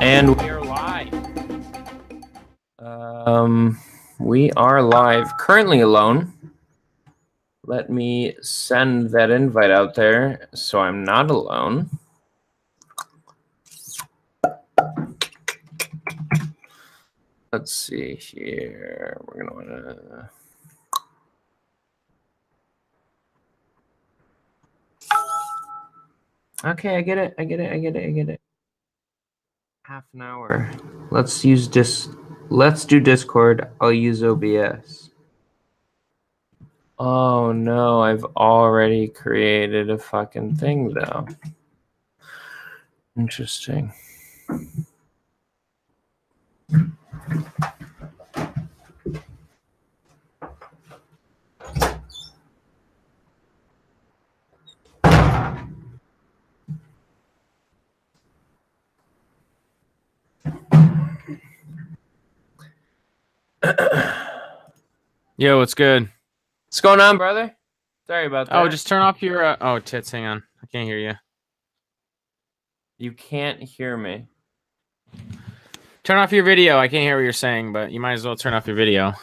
And we are live. We are live. Currently alone. Let me send that invite out there so I'm not alone. Let's see here. We're gonna wanna. Okay, I get it. Half an hour. Let's do Discord. I'll use OBS. Oh no, I've already created a fucking thing though. Interesting. Yo, what's good? What's going on, brother? Sorry about that. Oh, just turn off your... oh, tits, hang on. I can't hear you. You can't hear me. Turn off your video. I can't hear what you're saying, but you might as well turn off your video.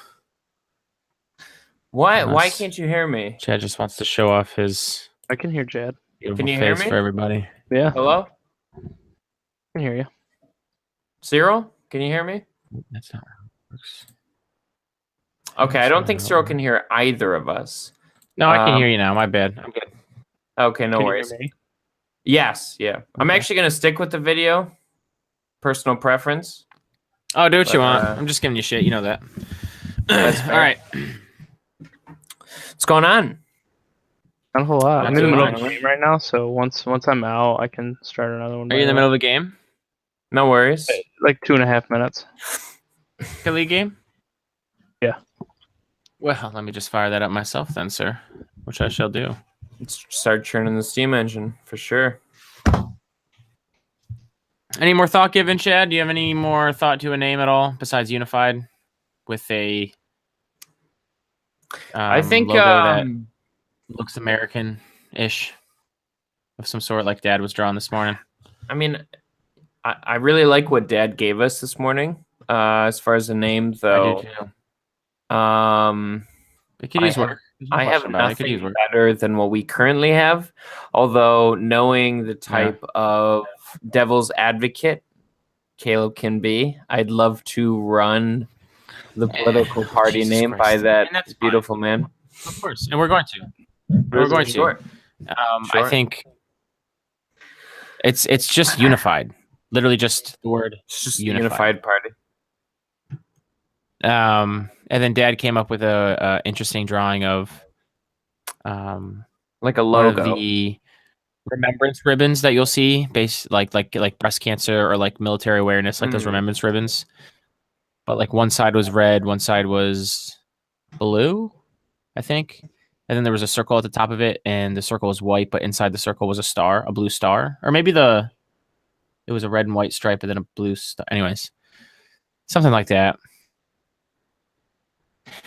Why can't you hear me? Chad just wants to show off his... I can hear Chad. Can you hear face me? for everybody. Yeah, Hello? I can hear you. Cyril? Can you hear me? That's not how it works. Okay, I don't think Cyril can hear either of us. No, I can hear you now. My bad. I'm good. Okay, no Can you worries. hear me? Yes, yeah. I'm actually going to stick with the video. Personal preference. Oh, do what you But, want. I'm just giving you shit. You know that. That's fair. All right. What's going on? Not a whole lot. Not I'm in the too middle of much. a game right now, so once I'm out, I can start another one. Are you in the middle of a game? No worries. Like 2.5 minutes. A league game? Yeah. Well, let me just fire that up myself then, sir. Which I shall do. Let's start churning the steam engine for sure. Any more thought given, Chad? Do you have any more thought to a name at all besides Unified? With a I think logo that looks American-ish of some sort, like Dad was drawing this morning. I mean, I really like what Dad gave us this morning. As far as the name, though, I do too. It could I use have- work. There's no I have question about it. It could use nothing work. better than what we currently have. Although knowing the type of devil's advocate Caleb can be, I'd love to run the political party Jesus name Christ. by that And that's beautiful man. Of course, and we're going to. We're going to. Sure. I Sure. think it's just unified. Literally just the word. It's just a Unified. unified party. And then Dad came up with a interesting drawing of Like a one of logo. the remembrance ribbons that you'll see, based like breast cancer or like military awareness, like those remembrance ribbons. But like one side was red, one side was blue, I think. And then there was a circle at the top of it, and the circle was white, but inside the circle was a star, a blue star, or maybe it was a red and white stripe and then a blue star. Anyways, something like that.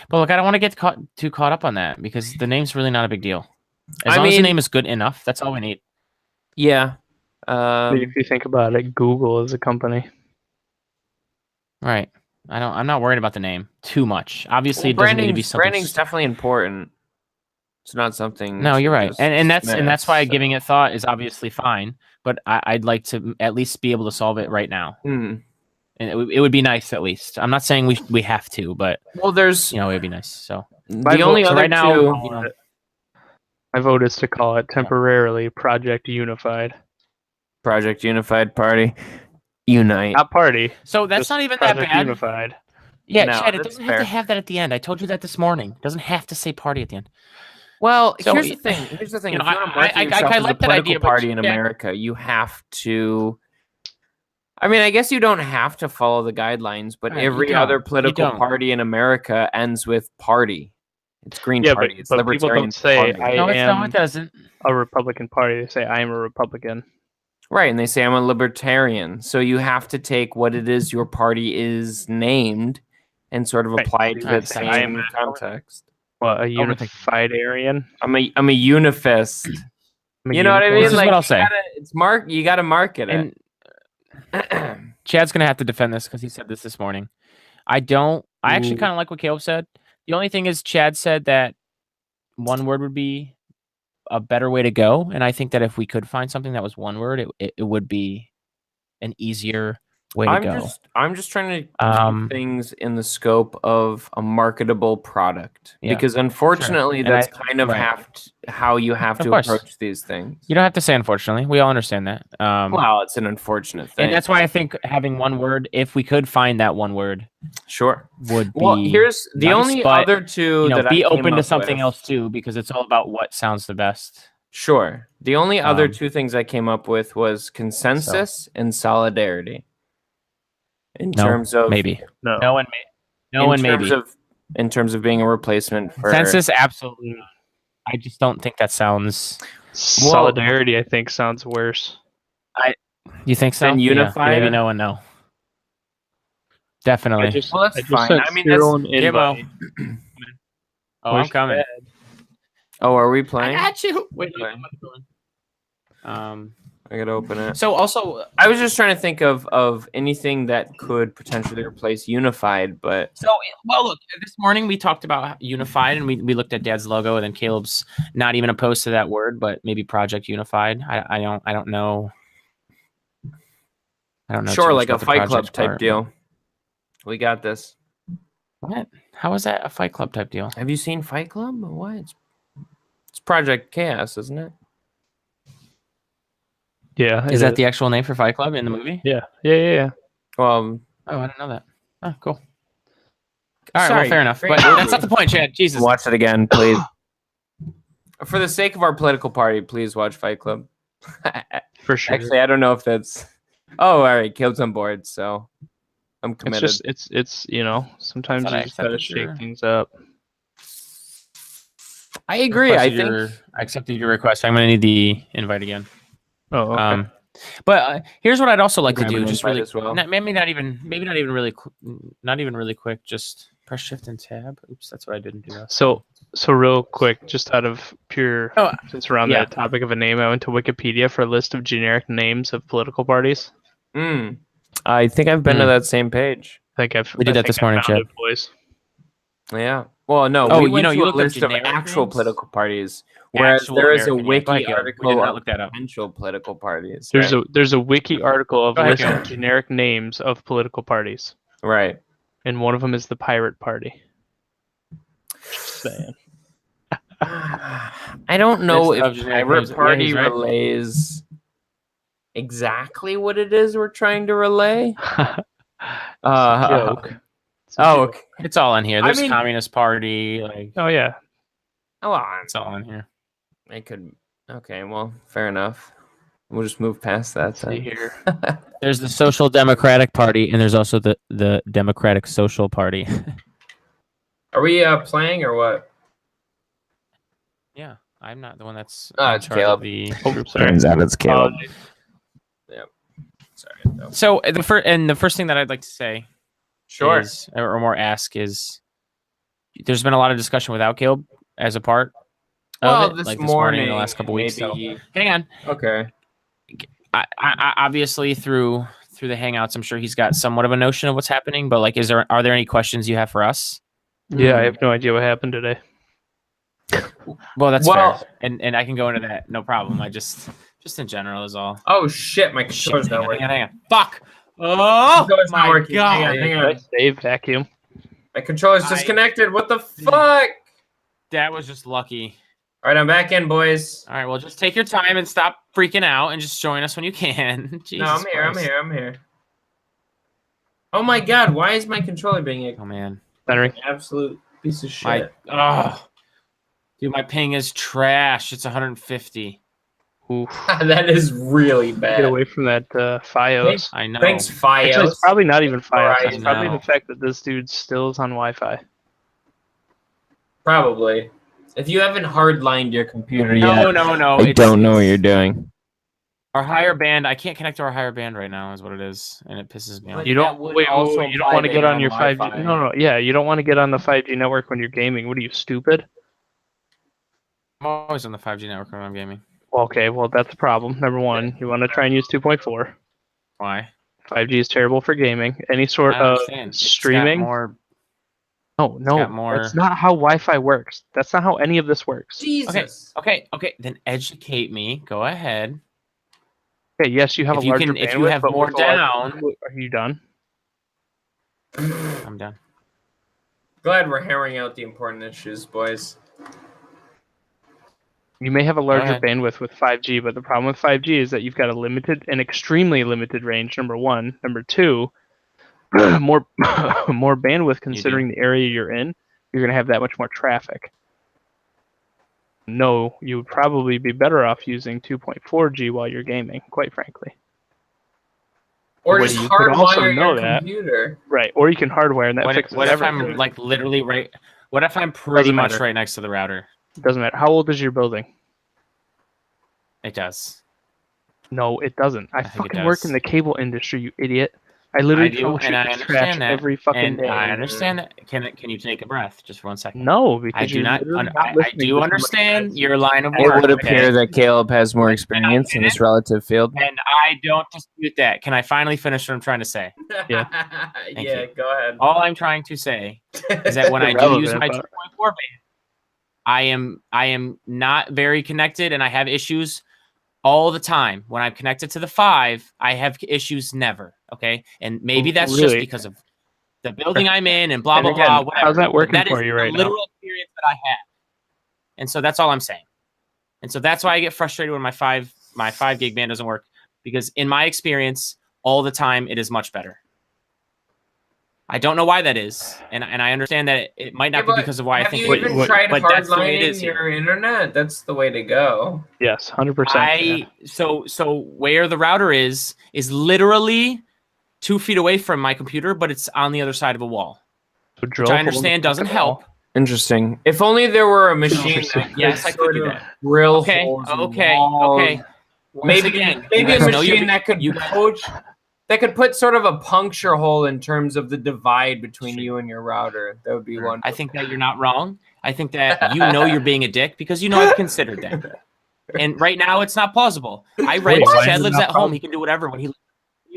But look, I don't want to get too caught up on that because the name's really not a big deal. As long as the name is good enough, that's all we need. Yeah. If you think about it, Google is a company. Right. I'm not worried about the name too much. Obviously, it doesn't need to be something. Branding's definitely important. It's not something. No, you're right, just and that's dismiss, why so. giving it thought is obviously fine. But I'd like to at least be able to solve it right now, and it would be nice at least. I'm not saying we have to, but Well, there's it would be nice. So the only so other right now, two. My vote is to call it temporarily Project Unified. Project Unified Party. Unite. Not party. so that's just not even that Project bad. Unified. Yeah, No, Chad, it that's doesn't have to fair. have that at the end. I told you that this morning. It doesn't have to say party at the end. Well, So, here's the thing. Here's the thing. you If know, you want to market I yourself as a like that political idea, but party in yeah. America, you have to. I mean, I guess you don't have to follow the guidelines, but Right, you every don't. other You political don't. party in America ends with party. It's Green Yeah, Party. It's but people Libertarian don't say Party. No, I it am doesn't. a Republican Party. They say I am a Republican. Right, and they say I'm a libertarian. So you have to take what it is your party is named and sort of Right. apply it to Right. that I am same a- context. What, a unified Aryan? I'm a unifist. You know what I mean? This is what I'll say. You gotta market it. And Chad's gonna have to defend this because he said this morning. I actually kind of like what Caleb said. The only thing is Chad said that one word would be a better way to go, and I think that if we could find something that was one word, it would be an easier way to go. I'm just trying to keep things in the scope of a marketable product, because unfortunately, that's kind of how you have to approach these things. You don't have to say unfortunately. We all understand that. Well, it's an unfortunate thing, and that's why I think having one word, if we could find that one word, would be. Well, here's the only other two that be I came open to up something with. else too, because it's all about what sounds the best. Sure. The only other two things I came up with was consensus and solidarity. In terms of maybe in terms of being a replacement for consensus, absolutely. I just don't think that sounds. Solidarity, I think, sounds worse. You think so? And unified? Maybe no and no. Definitely. That's fine. I mean, that's Gimmo. I'm coming. Oh, are we playing? I got you. Wait, I gotta open it. So also, I was just trying to think of anything that could potentially replace unified, but look, this morning we talked about unified, and we looked at Dad's logo, and then Caleb's not even opposed to that word, but maybe Project Unified. I don't know. Sure, like a Fight Club type deal. We got this. What? How is that a Fight Club type deal? Have you seen Fight Club? What? It's Project Chaos, isn't it? Yeah. Is that the actual name for Fight Club in the movie? Yeah. Well, I didn't know that. Oh, cool. All right, well, fair enough. But that's not the point, Chad. Jesus. Watch it again, please. For the sake of our political party, please watch Fight Club. For sure. Actually, I don't know if that's... Oh, all right. Caleb's on board, so I'm committed. It's sometimes you just gotta shake things up. I agree. I accepted your request. I'm going to need the invite again. Oh, okay. But here's what I'd also like to do, just really, maybe not even really quick. Just press Shift and Tab. Oops, that's what I didn't do. So real quick, just out of pure, since we're on that topic of a name, I went to Wikipedia for a list of generic names of political parties. I think I've been to that same page. We did that this morning, Chad. Boys. Yeah. Well, no. Oh, we went to you a looked list up of actual names? Political parties, whereas there is a wiki article We did not of look that up. potential political parties. There's a wiki article of list of generic names of political parties. Right. And one of them is the Pirate Party. Just saying. I don't know if Pirate Party relays exactly what it is we're trying to relay. Joke. Okay. It's all in here. There's Communist Party. Oh yeah. It's all in here. I could. Okay. Well, fair enough. We'll just move past that. Here. There's the Social Democratic Party, and there's also the Democratic Social Party. Are we playing or what? Yeah, I'm not the one that's. It's Caleb. Turns out it's Caleb. Yeah. Sorry. No. So the first thing that I'd like to say, is, or more ask, is there's been a lot of discussion without Caleb as a part. Well, of it, this morning in the last couple weeks. So hang on. Okay. I obviously through the Hangouts, I'm sure he's got somewhat of a notion of what's happening. But are there any questions you have for us? Yeah, I have no idea what happened today. Well, that's fair, and I can go into that, no problem. I just in general is all. Oh shit, my controller's not working. Hang on. Fuck! Oh my god! Hang on. Save vacuum. My controller's disconnected. What the fuck? That was just lucky. All right, I'm back in, boys. All right, well, just take your time and stop freaking out and just join us when you can. No, I'm here. Oh my god, why is my controller being Oh man. Battery. Absolute piece of shit. Dude, my ping is trash. It's 150. Oof. That is really bad. Get away from that Fios. I know. Thanks, Fios. Actually, it's probably not even Fios. Right, It's probably the fact that this dude still is on Wi-Fi. Probably. If you haven't hardlined your computer yet. No. I don't know what you're doing. Our higher band, I can't connect to our higher band right now, is what it is, and it pisses me off. You don't want to get on your 5G. No, yeah, you don't want to get on the 5G network when you're gaming. What are you, stupid? I'm always on the 5G network when I'm gaming. Okay, well that's a problem. Number one, you want to try and use 2.4. Why? 5G is terrible for gaming. Any sort I of understand. streaming. It's got more. That's not how Wi-Fi works. That's not how any of this works. Jesus. Okay. Then educate me. Go ahead. Okay, yes, you have If a you larger can, bandwidth. if you have but more with a larger down. bandwidth- Are you done? I'm done. Glad we're hammering out the important issues, boys. You may have a larger ahead. bandwidth with 5G, but the problem with 5G is that you've got an extremely limited range. Number one. Number two, more more bandwidth considering the area you're in. You're going to have that much more traffic. No, you would probably be better off using 2.4G while you're gaming, quite frankly. Or Well, just you could also hardwire know your that. computer. Right, or you can hardwire and that fixes What if everything. I'm like literally right? What if I'm pretty much matter. right next to the router? It doesn't matter. How old is your building? It does. No, it doesn't. I think it fucking work does. in the cable industry, you idiot. I literally do, and I troubleshoot this trash understand that. every fucking And day. I understand that. Can you take a breath just for 1 second? No, because I do you're not. literally not I listening do to understand your line of It work. would appear okay? that Caleb has more experience in this relative field. And I don't dispute that. Can I finally finish what I'm trying to say? Yeah. Yeah, you. go ahead. All I'm trying to say is that when I do use my 2.4 band, I am not very connected and I have issues all the time. When I'm connected to the 5, I have issues never. Okay, and maybe that's just Really? because of the building I'm in and blah And blah again, blah. Whatever. how's that working That for is you the right now? literal experience that I have, and so that's all I'm saying. And so that's why I get frustrated when my 5 gig band doesn't work, because in my experience, all the time it is much better. I don't know why that is, and I understand that it might not be because of why I think. Have you even tried but that's the way it hardlining is here. your internet? That's the way to go. Yes, 100%. So where the router is literally 2 feet away from my computer, but it's on the other side of a wall, So which I understand doesn't help. Interesting. If only there were a machine that could Yes, I could do that. drill Okay, holes in okay. walls. Once again, Maybe you a guys know machine that could that could put sort of a puncture hole in terms of the divide between you and your router. That would be wonderful. I think that you're not wrong. I think that you know you're being a dick because you know I've considered that. And right now it's not plausible. I rent. Chad lives at home. He can do whatever. When you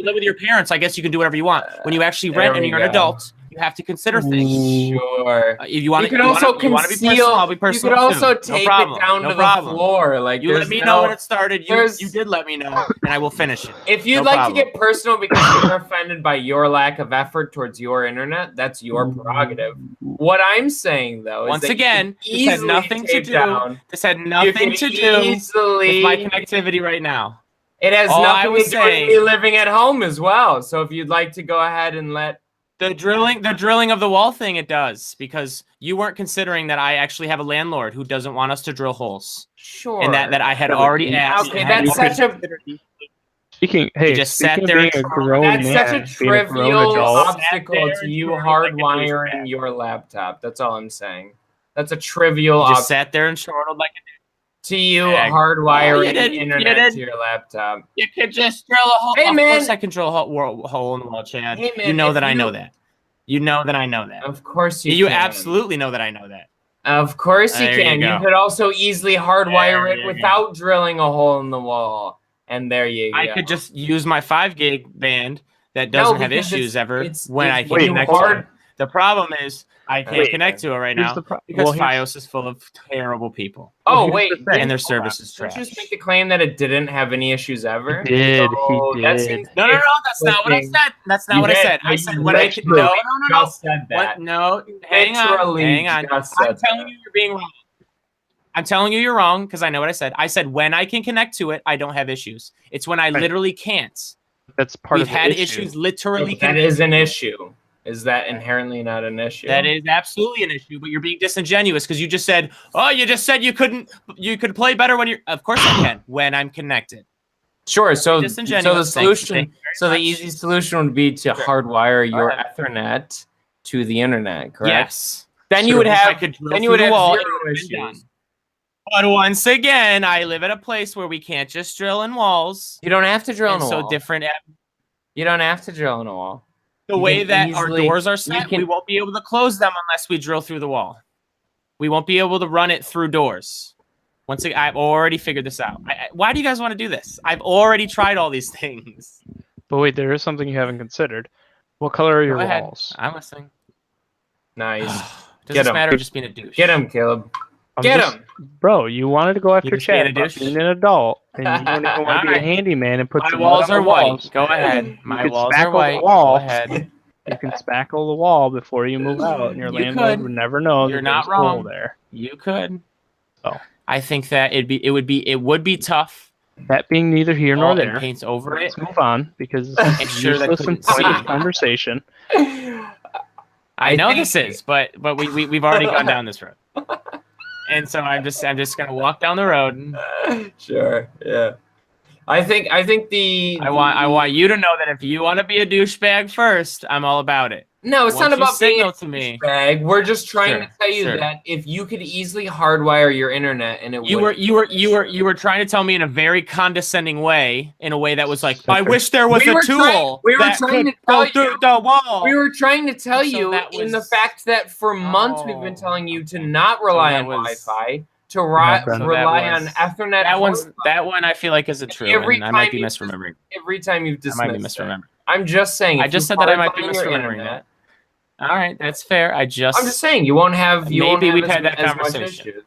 live with your parents, I guess you can do whatever you want. When you actually rent and you're an adult, you have to consider things. Sure. If you want you can also conceal. want to be personal, I'll be personal. You could also too. tape it down to the floor. Like you let me know when it started. You did let me know, and I will finish it. If you'd like to get personal because you're offended by your lack of effort towards your internet, that's your prerogative. What I'm saying though is once that again, this had nothing to do. This had nothing to do with my connectivity right now. It has nothing to do with me living at home as well. So if you'd like to go ahead and let the drilling of the wall thing, it does, because you weren't considering that I actually have a landlord who doesn't want us to drill holes. Sure. And that I had already asked. Okay, that's such a sat there being a grown man. That's such a trivial obstacle to you hardwiring your laptop. That's all I'm saying. That's a trivial obstacle. Just sat there and chortled like a to you hardwiring the internet to your laptop. You could just drill a hole. Hey, man. Of course I can drill a hole in the wall, Chad. Hey, man, you know that I know that. You know that I know that. Of course you can. You absolutely know that I know that. Of course you can. You could also easily hardwire it without drilling a hole in the wall. And there you go. I could just use my 5 gig band that doesn't have issues ever when I can connect to it. The problem is I can't connect to it right now because Fios is full of terrible people. Oh, wait. And their service is trash. Did you just make the claim that it didn't have any issues ever? He did. No, that's not what I said. That's not what I said. I said when I can. No. Said that. No, hang on. I'm telling you you're being wrong. I'm telling you you're wrong because I know what I said. I said when I can connect to it, I don't have issues. It's when I literally can't. That's part of the issue. We've had issues literally. That is an issue. Is that inherently not an issue? That is absolutely an issue, but you're being disingenuous because you just said, "Oh, you just said you could play better when you're." Of course I can when I'm connected. Sure. So the solution, the easy solution would be to hardwire your Ethernet to the internet. Correct. Yes. Then you would have zero issues. But once again, I live at a place where we can't just drill in walls. You don't have to drill in a wall. So different. You don't have to drill in a wall. The way that our doors are set, we won't be able to close them unless we drill through the wall. We won't be able to run it through doors. Once again, I've already figured this out. Why do you guys want to do this? I've already tried all these things. But wait, there is something you haven't considered. What color are your Go ahead. walls? I'm listening. Nice. Does Get this him. matter? Just being a douche. Get him, Caleb. Get him. Bro, you wanted to go after just being Chad a about douche? being an adult, and you don't even want to be a Alright. handyman and put My some walls mud on are the white. walls. Go ahead. My could walls spackle are the white. wall. Go ahead. You can spackle the wall before you move out, and your You landlord could. would never know You're that not there's a hole wrong. there. You could. Oh. I think that it would be tough. That being neither here nor And there, paints over it. let's move on because this is Sure, that useless and couldn't pointless see. conversation. I know think- this is, but we've already gone down this road. And so I'm just gonna walk down the road. And Sure. Yeah. I think I want you to know that if you want to be a douchebag first, I'm all about it. No, it's Once not you about being signal a to me. douchebag. We're just trying to tell you Sure. that if you could easily hardwire your internet and it You were trying to tell me in a very condescending way, in a way that was like, I wish there was We a were tool we were that trying could to tell go through you- the wall. We were trying to tell And so you that in the was- fact that for months we've been Oh, telling you to not rely that on was- Wi-Fi, to So rely that on was- Ethernet. that one I feel like isn't true, Every and I might time be you misremembering. Every time you've I might be dismissed it. misremembering. I'm just saying. I if just you said that I might be hardline your misremembering internet- that. All right, that's fair. I'm just just saying you won't have. You won't Maybe have we've as, had that as much conversation. issues.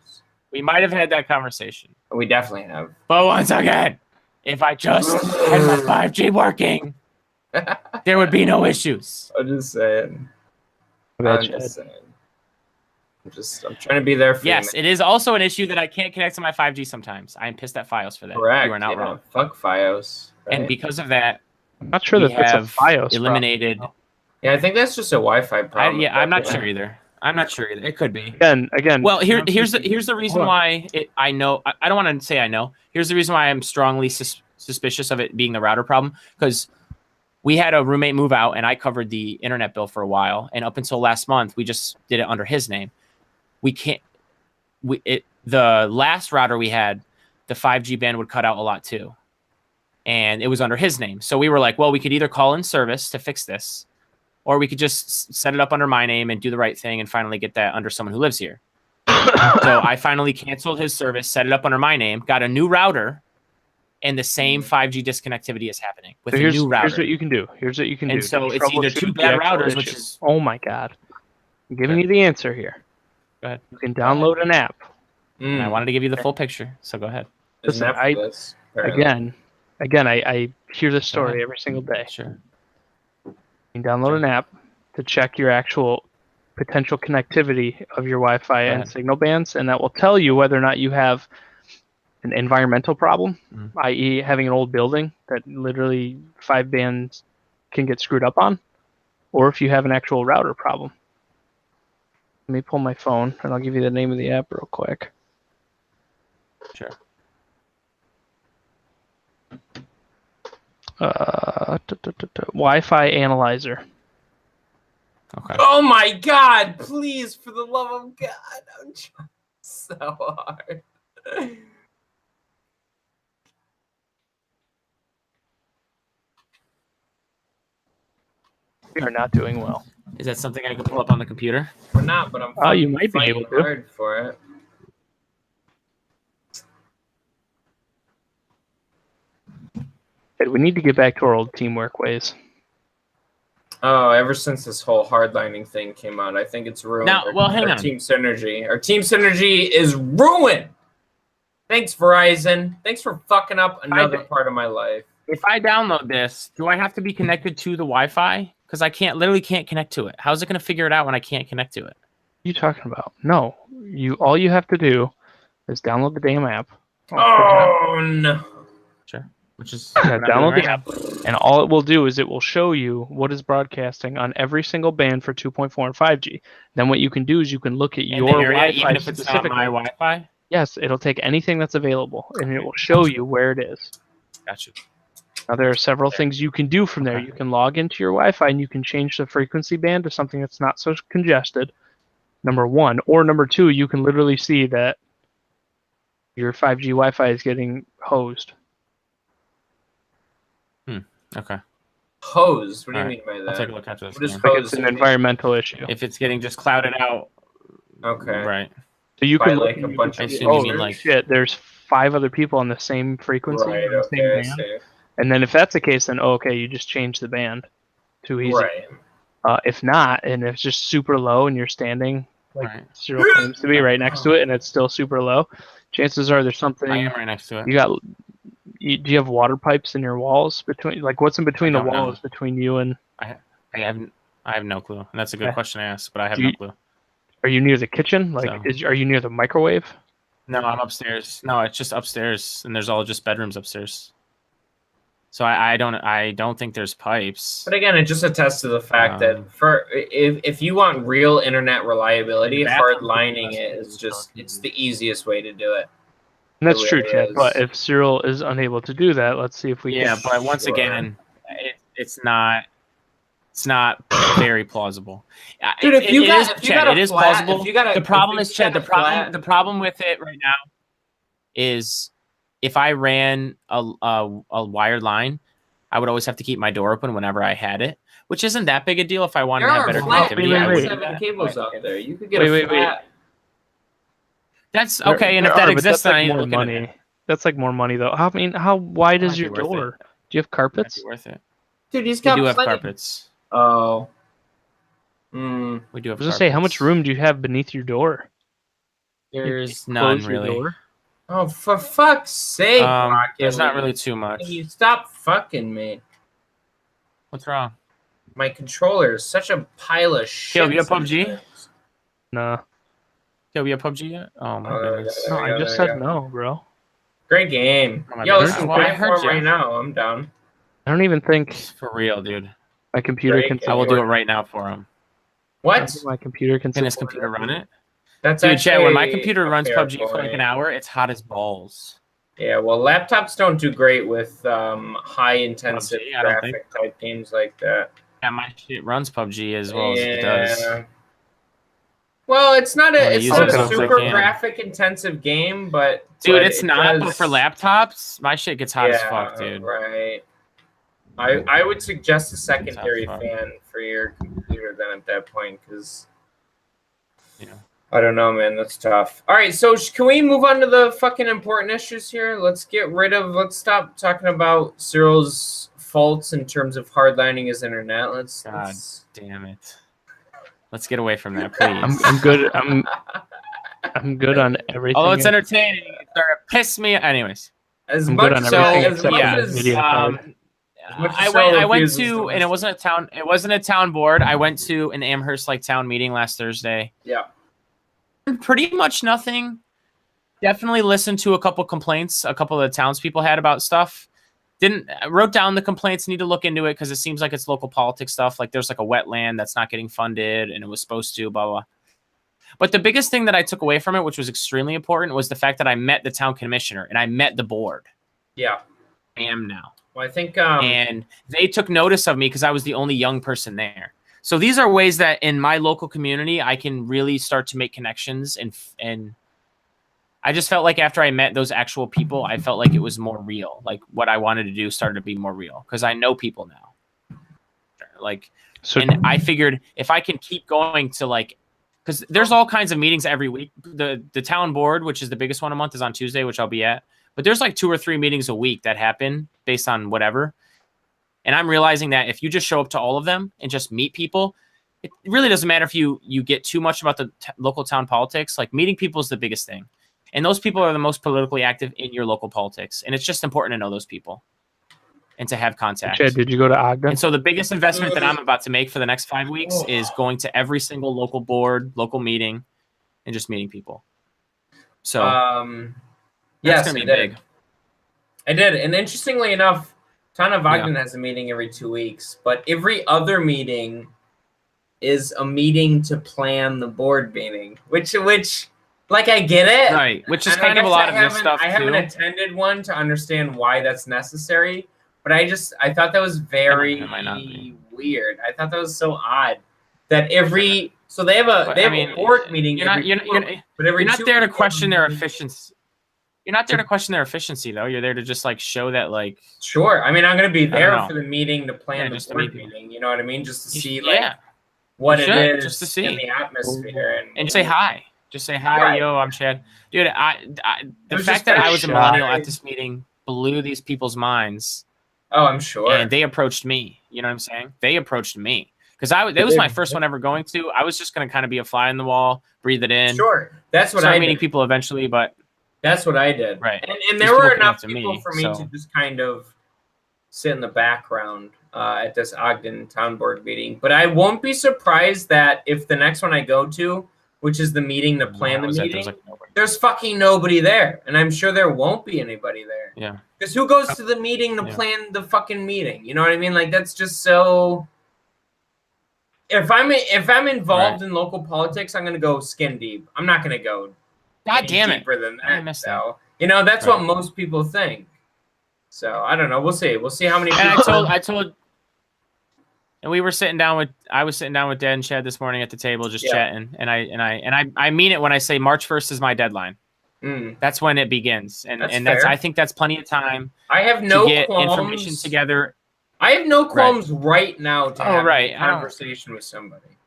we might have had that conversation. We definitely have. But once again, if I just had my 5G working, there would be no issues. I'm just saying. Bad I'm Chad. just saying. I'm trying to be there for Yes, you. it is also an issue that I can't connect to my 5G sometimes. I am pissed at Fios for that. Correct. You are not yeah. wrong. Fuck Fios. Right? And because of that, I'm not sure we that that's a have FiOS eliminated. yeah, I think that's just a Wi-Fi problem. I'm not sure either. I'm not sure either. It could be. Again. Well, here's the reason Hold on. why I know. I don't want to say I know. Here's the reason why I'm strongly suspicious of it being the router problem, because we had a roommate move out and I covered the internet bill for a while, and up until last month we just did it under his name. The last router we had, the 5G band would cut out a lot too, and it was under his name. So we were like, well, we could either call in service to fix this, or we could just set it up under my name and do the right thing and finally get that under someone who lives here. So I finally canceled his service, set it up under my name, got a new router, and the same 5G disconnectivity is happening with a new router. Here's what you can do. And to so it's either troubleshoot two the bad actual routers, which issue. is Oh my god. I'm giving you the answer here. Go ahead. You can download an app. and I wanted to give you the full picture, so go ahead. Listen, Listen, Again, I hear this story every single day. Sure. You can download an app to check your actual potential connectivity of your Wi-Fi and signal bands, and that will tell you whether or not you have an environmental problem, i.e. having an old building that literally 5 bands can get screwed up on, or if you have an actual router problem. Let me pull my phone, and I'll give you the name of the app real quick. Sure. Wi-Fi Analyzer. Okay. Oh my God! Please, for the love of God, I'm trying so hard. We are not doing well. Is that something I can pull up on the computer? We're not, but I'm. Oh, you might be fighting able to. hard for it. We need to get back to our old teamwork ways. Oh, ever since this whole hardlining thing came out, I think it's ruined. Now, well, hang on. Team synergy. Our team synergy is ruined. Thanks, Verizon. Thanks for fucking up another part of my life. If I download this, do I have to be connected to the Wi-Fi? Because I literally can't connect to it. How's it going to figure it out when I can't connect to it? What are you talking about? No, all you have to do is download the damn app. Oh no! Sure. Which is Download the app, and all it will do is it will show you what is broadcasting on every single band for 2.4 and 5G. Then what you can do is you can look at your Wi-Fi even if it's not specifically. my Wi-Fi. Yes, it'll take anything that's available, and it will show you where it is. Gotcha. Now, there are several things you can do from there. You can log into your Wi-Fi, and you can change the frequency band to something that's not so congested, number one. Or number two, you can literally see that your 5G Wi-Fi is getting hosed. Okay. Hose? What do you All mean by that? I'll take a look after this. What is game. Like hose? it's an environmental issue. If it's getting just clouded out. Okay. Right. So you by can like look a and bunch you of can see, people. oh You mean, like- shit, there's 5 other people on the same frequency, Right. on the same Okay. I band. see. And then if that's the case, then okay, you just change the band. Too easy. Right. If not, and if it's just super low and you're standing like Right. Cyril claims to be right next to it, and it's still super low, chances are there's something. I am right next to it. You got. Do you have water pipes in your walls between? Like, what's in between the don't know. walls between you and? I have no clue, and that's a good Okay. question to ask, but I have Do no you- clue. Are you near the kitchen? Like, So- are you near the microwave? No, I'm upstairs. No, it's just upstairs, and there's all just bedrooms upstairs. So I don't think there's pipes. But again, it just attests to the fact that for if you want real internet reliability, The bathroom- hard lining it is just it's the easiest way to do it. And that's It true, really Chad. is. But if Cyril is unable to do that, let's see if we Yeah, can. but once Sure. again, it's not very plausible. Dude, if you got it is flat, plausible. if you got a, The problem if is, you Chad. got The a flat- problem with it right now is if I ran a wired line, I would always have to keep my door open whenever I had it, which isn't that big a deal if I wanted There to have are better flat connectivity. I would do 7 that. cables out there. You could get Wait. a flat. That's okay, and if There that are, but exists, that's then I like need to more look into money. it. That's like more money, though. How wide Might is be your worth it. door? Do you have Might carpets? be worth it. Dude, he's We got do have plenty. carpets. Oh. We do have. I was carpets. gonna say, how much room do you have beneath your door? There's Close none your really. door? Oh, for fuck's sake, Rocket There's not League. really too much. Can you stop fucking me? What's wrong? My controller is such a pile of shit. Caleb, you have PUBG? sometimes. Nah. Yo, we have PUBG yet? Oh my Oh, goodness. No, Yeah, I just there said you go. no, bro. Great game. Oh my Yo, bad. let's just Well, I buy heard for it you. right now. I'm down. I don't even think For real, dude. my computer Great can. game. I will do it right now for him. What? My computer can. Can his support computer it. run it? That's Dude, Chad, when my actually computer a runs fair PUBG for like point. an hour, it's hot as balls. Yeah, well, laptops don't do great with high intensive PUBG, I don't think graphic type games like that. Yeah, my shit runs PUBG as well as it does. Well, it's not a use it as a much as I super can. graphic intensive game, but Dude, but it's it not. does- But for laptops, my shit gets hot as Yeah, fuck, dude. Right. I would suggest a secondary fuck. fan for your computer then at that point, because Yeah. I don't know, man. That's tough. All right, so can we move on to the fucking important issues here? Let's stop talking about Cyril's faults in terms of hardlining his internet. Let's Damn it. Let's get away from that, please. I'm good. I'm good on everything. Although it's entertaining, it's starting to piss me. Anyways, as I'm much good on as everything as except much yeah. for as- video card. much as I Cyril went refuses to, and it wasn't a town board. I went to an Amherst like town meeting last Thursday. Yeah. Pretty much nothing. Definitely listened to a couple complaints a couple of the townspeople had about stuff. I wrote down the complaints, need to look into it because it seems like it's local politics stuff. Like there's like a wetland that's not getting funded and it was supposed to, blah, blah. But the biggest thing that I took away from it, which was extremely important, was the fact that I met the town commissioner and I met the board. Yeah. I am now. Well, I think And they took notice of me because I was the only young person there. So these are ways that in my local community, I can really start to make connections. And I just felt like after I met those actual people, I felt like it was more real. Like what I wanted to do started to be more real because I know people now. Like, and I figured if I can keep going to like, because there's all kinds of meetings every week. The town board, which is the biggest one a month, is on Tuesday, which I'll be at. But there's like 2 or 3 meetings a week that happen based on whatever. And I'm realizing that if you just show up to all of them and just meet people, it really doesn't matter if you get too much about the local town politics. Like meeting people is the biggest thing. And those people are the most politically active in your local politics. And it's just important to know those people and to have contact. Chad, did you go to Ogden? And so the biggest investment that I'm about to make for the next 5 weeks is going to every single local board, local meeting, and just meeting people. So yes, gonna be I did. big. I did. And interestingly enough, Town of Ogden has a meeting every 2 weeks, but every other meeting is a meeting to plan the board meeting, which like I get it. Right, which is And kind I of a guess lot of this stuff I haven't too. attended one to understand why that's necessary, but I thought that was very It might not be. weird. I thought that was so odd that every so they have a board meeting. You're not there to question their efficiency. efficiency. You're not there to question their efficiency, though. You're there to just like show that, like, Sure. I mean, I'm going to be don't there know. for the meeting to plan the just to board meet people. meeting. You know what I mean? Just to see like yeah, what You it should, is just to see. in the atmosphere and say hi. Just say hi, Right. yo, I'm Chad. Dude, the was fact just that very I was a shy. millennial at this meeting blew these people's minds. Oh, I'm sure. And they approached me. You know what I'm saying? They approached me. Because that was my first one ever going to. I was just going to kind of be a fly in the wall, breathe it in. Sure. That's what start I meeting did. people eventually, but That's what I did. Right. And These there were people came up enough to people me, for me so- to just kind of sit in the background at this Ogden Town Board meeting. But I won't be surprised that if the next one I go to, which is the meeting to plan the How was that? meeting, There's nobody. there's fucking nobody there. And I'm sure there won't be anybody there. Yeah. Because who goes to the meeting to Yeah. plan the fucking meeting? You know what I mean? Like, that's just so... If I'm involved in local politics, I'm gonna go skin deep. I'm not gonna go God damn it. deeper than that. I missed that. So, you know, that's Right. what most people think. So I don't know. We'll see. We'll see how many. And people... I told, and I was sitting down with Dad and Chad this morning at the table, just chatting. And I mean it when I say March 1st is my deadline. That's when it begins, and that's fair. I think that's plenty of time. I have no to get qualms. information together. I have no qualms right now to have right. a conversation with somebody.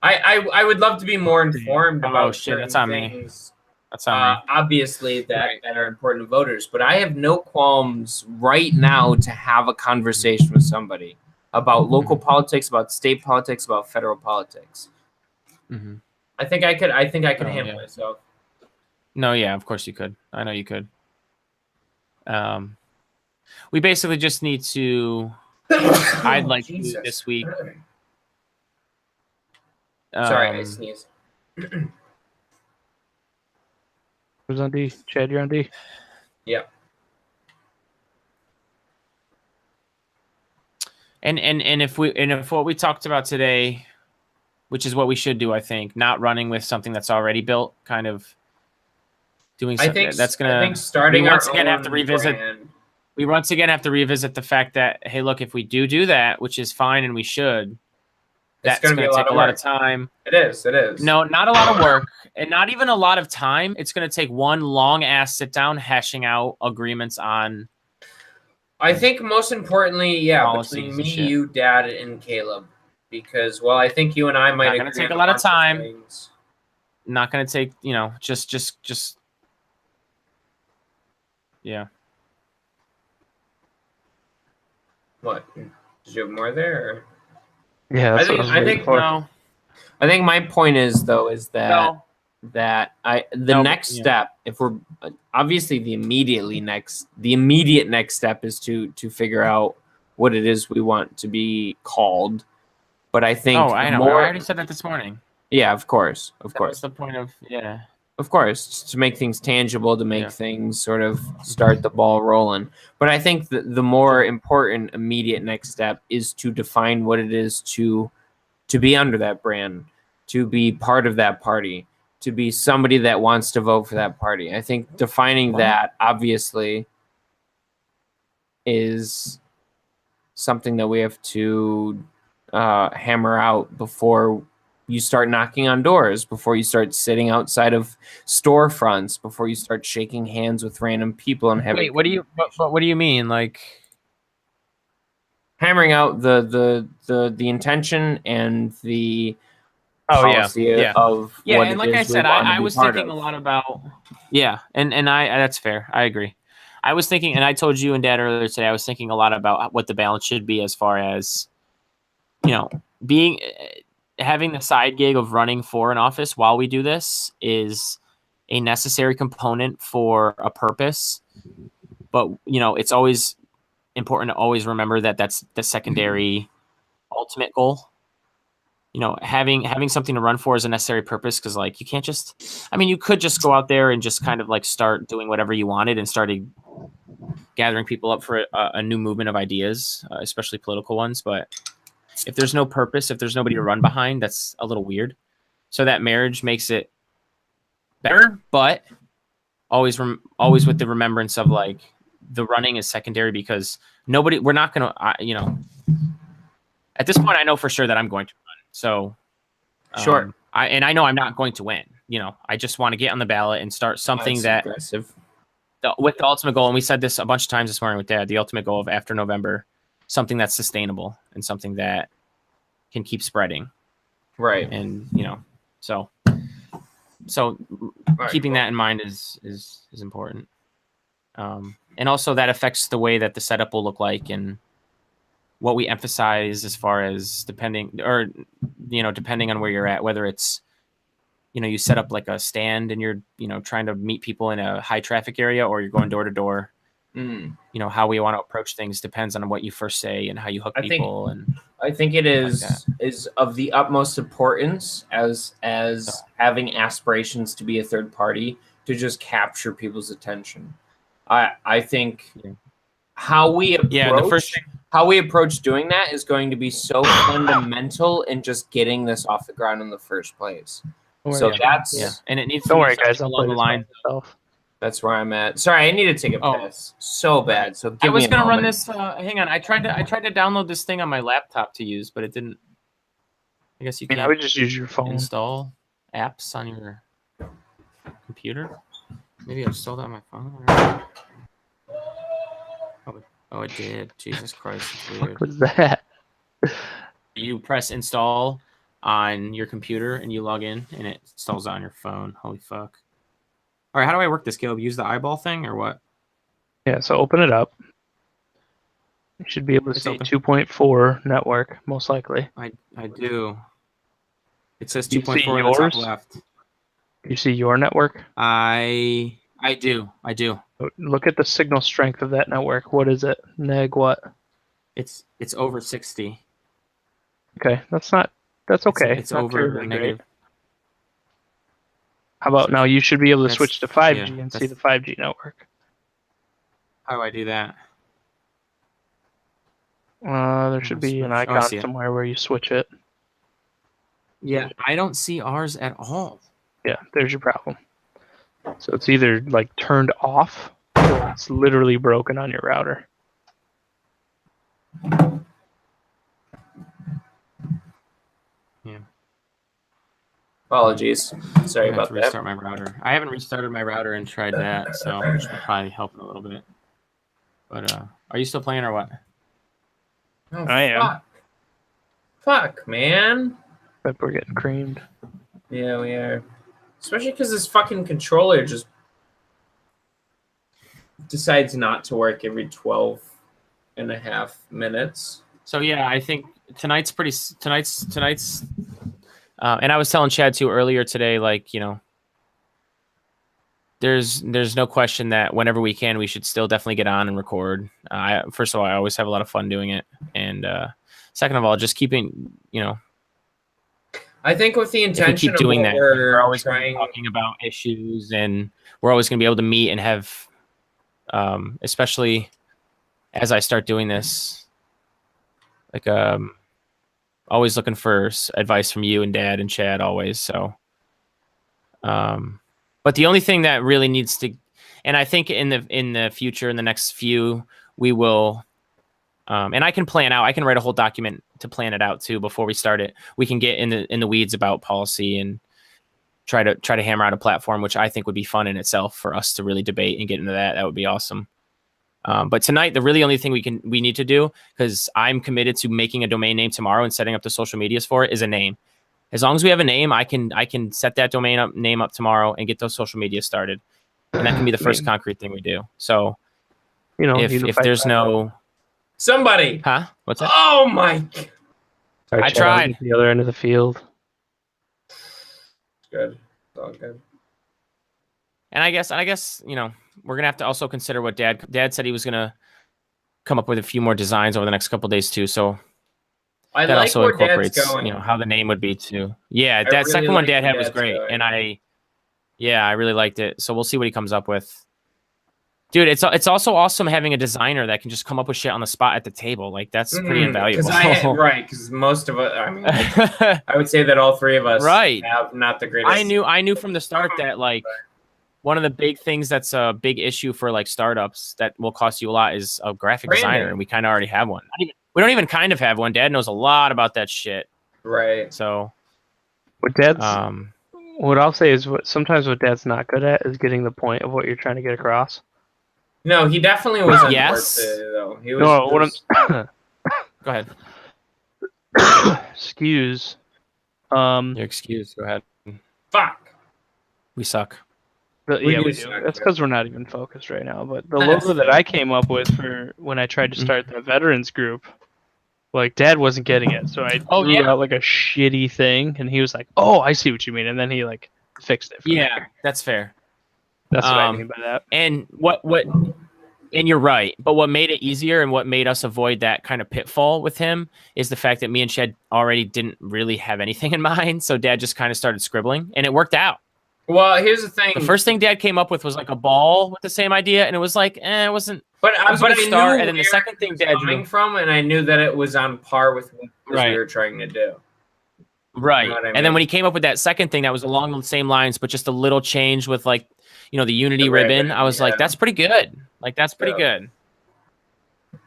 I would love to be more informed about shit, certain that's on me. things. That's on me. Obviously, that are important to voters, but I have no qualms right now to have a conversation with somebody about local politics, about state politics, about federal politics. Mm-hmm. I think I could handle myself. No, yeah, of course you could. I know you could. We basically just need to. I'd like to do this week. Sorry, I sneezed. Who's on D? Chad, you're on D. Yeah. And if what we talked about today, which is what we should do, I think, not running with something that's already built, kind of doing something that's gonna. I think starting we once our again own have to revisit. brand. We once again have to revisit the fact that, hey, look, if we do that, which is fine and we should, that's going to take a lot of time. It is. No, not a lot of work, and not even a lot of time. It's going to take one long ass sit down, hashing out agreements on. I think most importantly, between me, you, Dad, and Caleb, because I think you and I might. Not going to take a lot of time. Not going to take, just. Yeah. What? Did you have more there? Or? Yeah, that's I think my point is that the next step, if we're obviously the immediate next step is to figure out what it is we want to be called. But I think I know. I already said that this morning. Yeah, of course. That's the point of Of course, to make things tangible, to make things sort of start the ball rolling. But I think the more important immediate next step is to define what it is to be under that brand, to be part of that party, to be somebody that wants to vote for that party. I think defining that obviously is something that we have to hammer out before you start knocking on doors, before you start sitting outside of storefronts, before you start shaking hands with random people and having. Wait, what do you mean? Like hammering out the intention and the policy of what and like I said, I was thinking a lot about and that's fair. I agree. I was thinking, and I told you and Dad earlier today, I was thinking a lot about what the balance should be as far as having the side gig of running for an office while we do this is a necessary component for a purpose. But, it's always important to always remember that that's the secondary ultimate goal. Having something to run for is a necessary purpose because, you can't you could just go out there and just kind of start doing whatever you wanted and started gathering people up for a new movement of ideas, especially political ones. But if there's no purpose, if there's nobody to run behind, that's a little weird. So that marriage makes it better, but always with the remembrance of the running is secondary because we're not going to, at this point, I know for sure that I'm going to run. So sure. I know I'm not going to win. I just want to get on the ballot and start something that aggressive. With the ultimate goal. And we said this a bunch of times this morning with Dad, the ultimate goal of after November, something that's sustainable and something that can keep spreading. Right. And, so so keeping that in mind is important. And also that affects the way that the setup will look like and what we emphasize as far as depending on where you're at, whether it's, you set up like a stand and you're, trying to meet people in a high traffic area, or you're going door to door. How we want to approach things depends on what you first say and how you hook people. I think it is of the utmost importance as having aspirations to be a third party to just capture people's attention. I think how we approach doing that is going to be so fundamental in just getting this off the ground in the first place. And it needs. Don't worry, guys. Along the line. That's where I'm at. Sorry, I need to take a piss so bad. So I was gonna run this. Hang on, I tried to download this thing on my laptop to use, but it didn't. I guess you can't. I would just use your phone. Install apps on your computer. Maybe I installed that on my phone. Oh, it did. Jesus Christ, it's weird. What was that? You press install on your computer and you log in, and it installs on your phone. Holy fuck! All right, how do I work this, Caleb? Use the eyeball thing or what? Yeah, so open it up. You should be able to see 2.4 network, most likely. I do. It says 2.4 in the top left. You see your network? I do. Look at the signal strength of that network. What is it? Neg what? It's over 60. Okay, that's okay. It's over negative. How about now? You should be able to switch to 5G and see the 5G network. How do I do that? There should be an icon somewhere where you switch it. Yeah, I don't see ours at all. Yeah, there's your problem. So it's either like turned off or it's literally broken on your router. Yeah. Apologies. Sorry about that. Restart my router. I haven't restarted my router and tried that, so it should probably help a little bit. But are you still playing or what? Oh, I am. Fuck, man. But we're getting creamed. Yeah, we are. Especially because this fucking controller just decides not to work every 12 and a half minutes. So yeah, I think tonight's and I was telling Chad too earlier today, like, there's no question that whenever we can, we should still definitely get on and record. First of all, I always have a lot of fun doing it. And second of all, just keeping, I think with the intention of doing that, we're always trying talking about issues, and we're always going to be able to meet and have, especially as I start doing this, like, always looking for advice from you and Dad and Chad always. So, but the only thing that really needs to, and I think in the future, in the next few, we will, and I can plan out. I can write a whole document to plan it out too before we start it. We can get in the weeds about policy and try to hammer out a platform, which I think would be fun in itself for us to really debate and get into that. That would be awesome. But tonight, the really only thing we need to do, because I'm committed to making a domain name tomorrow and setting up the social medias for it, is a name. As long as we have a name, I can set that name up tomorrow and get those social media started, and that can be the first concrete thing we do. So, if there's no somebody, what's that? Oh my! Sorry, I tried at the other end of the field. Good, it's all good. And I guess we're gonna have to also consider what Dad said he was gonna come up with a few more designs over the next couple of days too. So that also incorporates how the name would be too. Yeah, that second one Dad had was great, and I really liked it. So we'll see what he comes up with. Dude, it's also awesome having a designer that can just come up with shit on the spot at the table. Like, that's pretty invaluable. Because most of us, I would say that all three of us have not the greatest. I knew from the start that, like, one of the big things that's a big issue for, like, startups that will cost you a lot is a graphic designer, and we kind of already have one. We don't even kind of have one. Dad knows a lot about that shit. Right. So, what I'll say is sometimes what Dad's not good at is getting the point of what you're trying to get across. No, he definitely wasn't. Yes. Though. He was. Go ahead. Excuse. Your excuse. Go ahead. Fuck. We suck. Yeah, we do. suck, That's yeah. because we're not even focused right now. But the That's logo that fair. I came up with for when I tried to start the veterans group, like Dad wasn't getting it, so I drew out like a shitty thing, and he was like, "Oh, I see what you mean," and then he like fixed it. Yeah, that's fair. That's what I mean by that. And and you're right. But what made it easier and what made us avoid that kind of pitfall with him is the fact that me and Shed already didn't really have anything in mind. So Dad just kind of started scribbling, and it worked out. Well, here's the thing. The first thing Dad came up with was like a ball with the same idea, and it was like, it wasn't. But it was a good I start. knew And then the where second thing Dad drew coming from, and I knew that it was on par with what we were trying to do. Right. You know what I And then mean? when he came up with that second thing that was along the same lines, but just a little change with like, the Unity The ribbon, ribbon, I was like, that's pretty good. Like, that's pretty Yeah. good.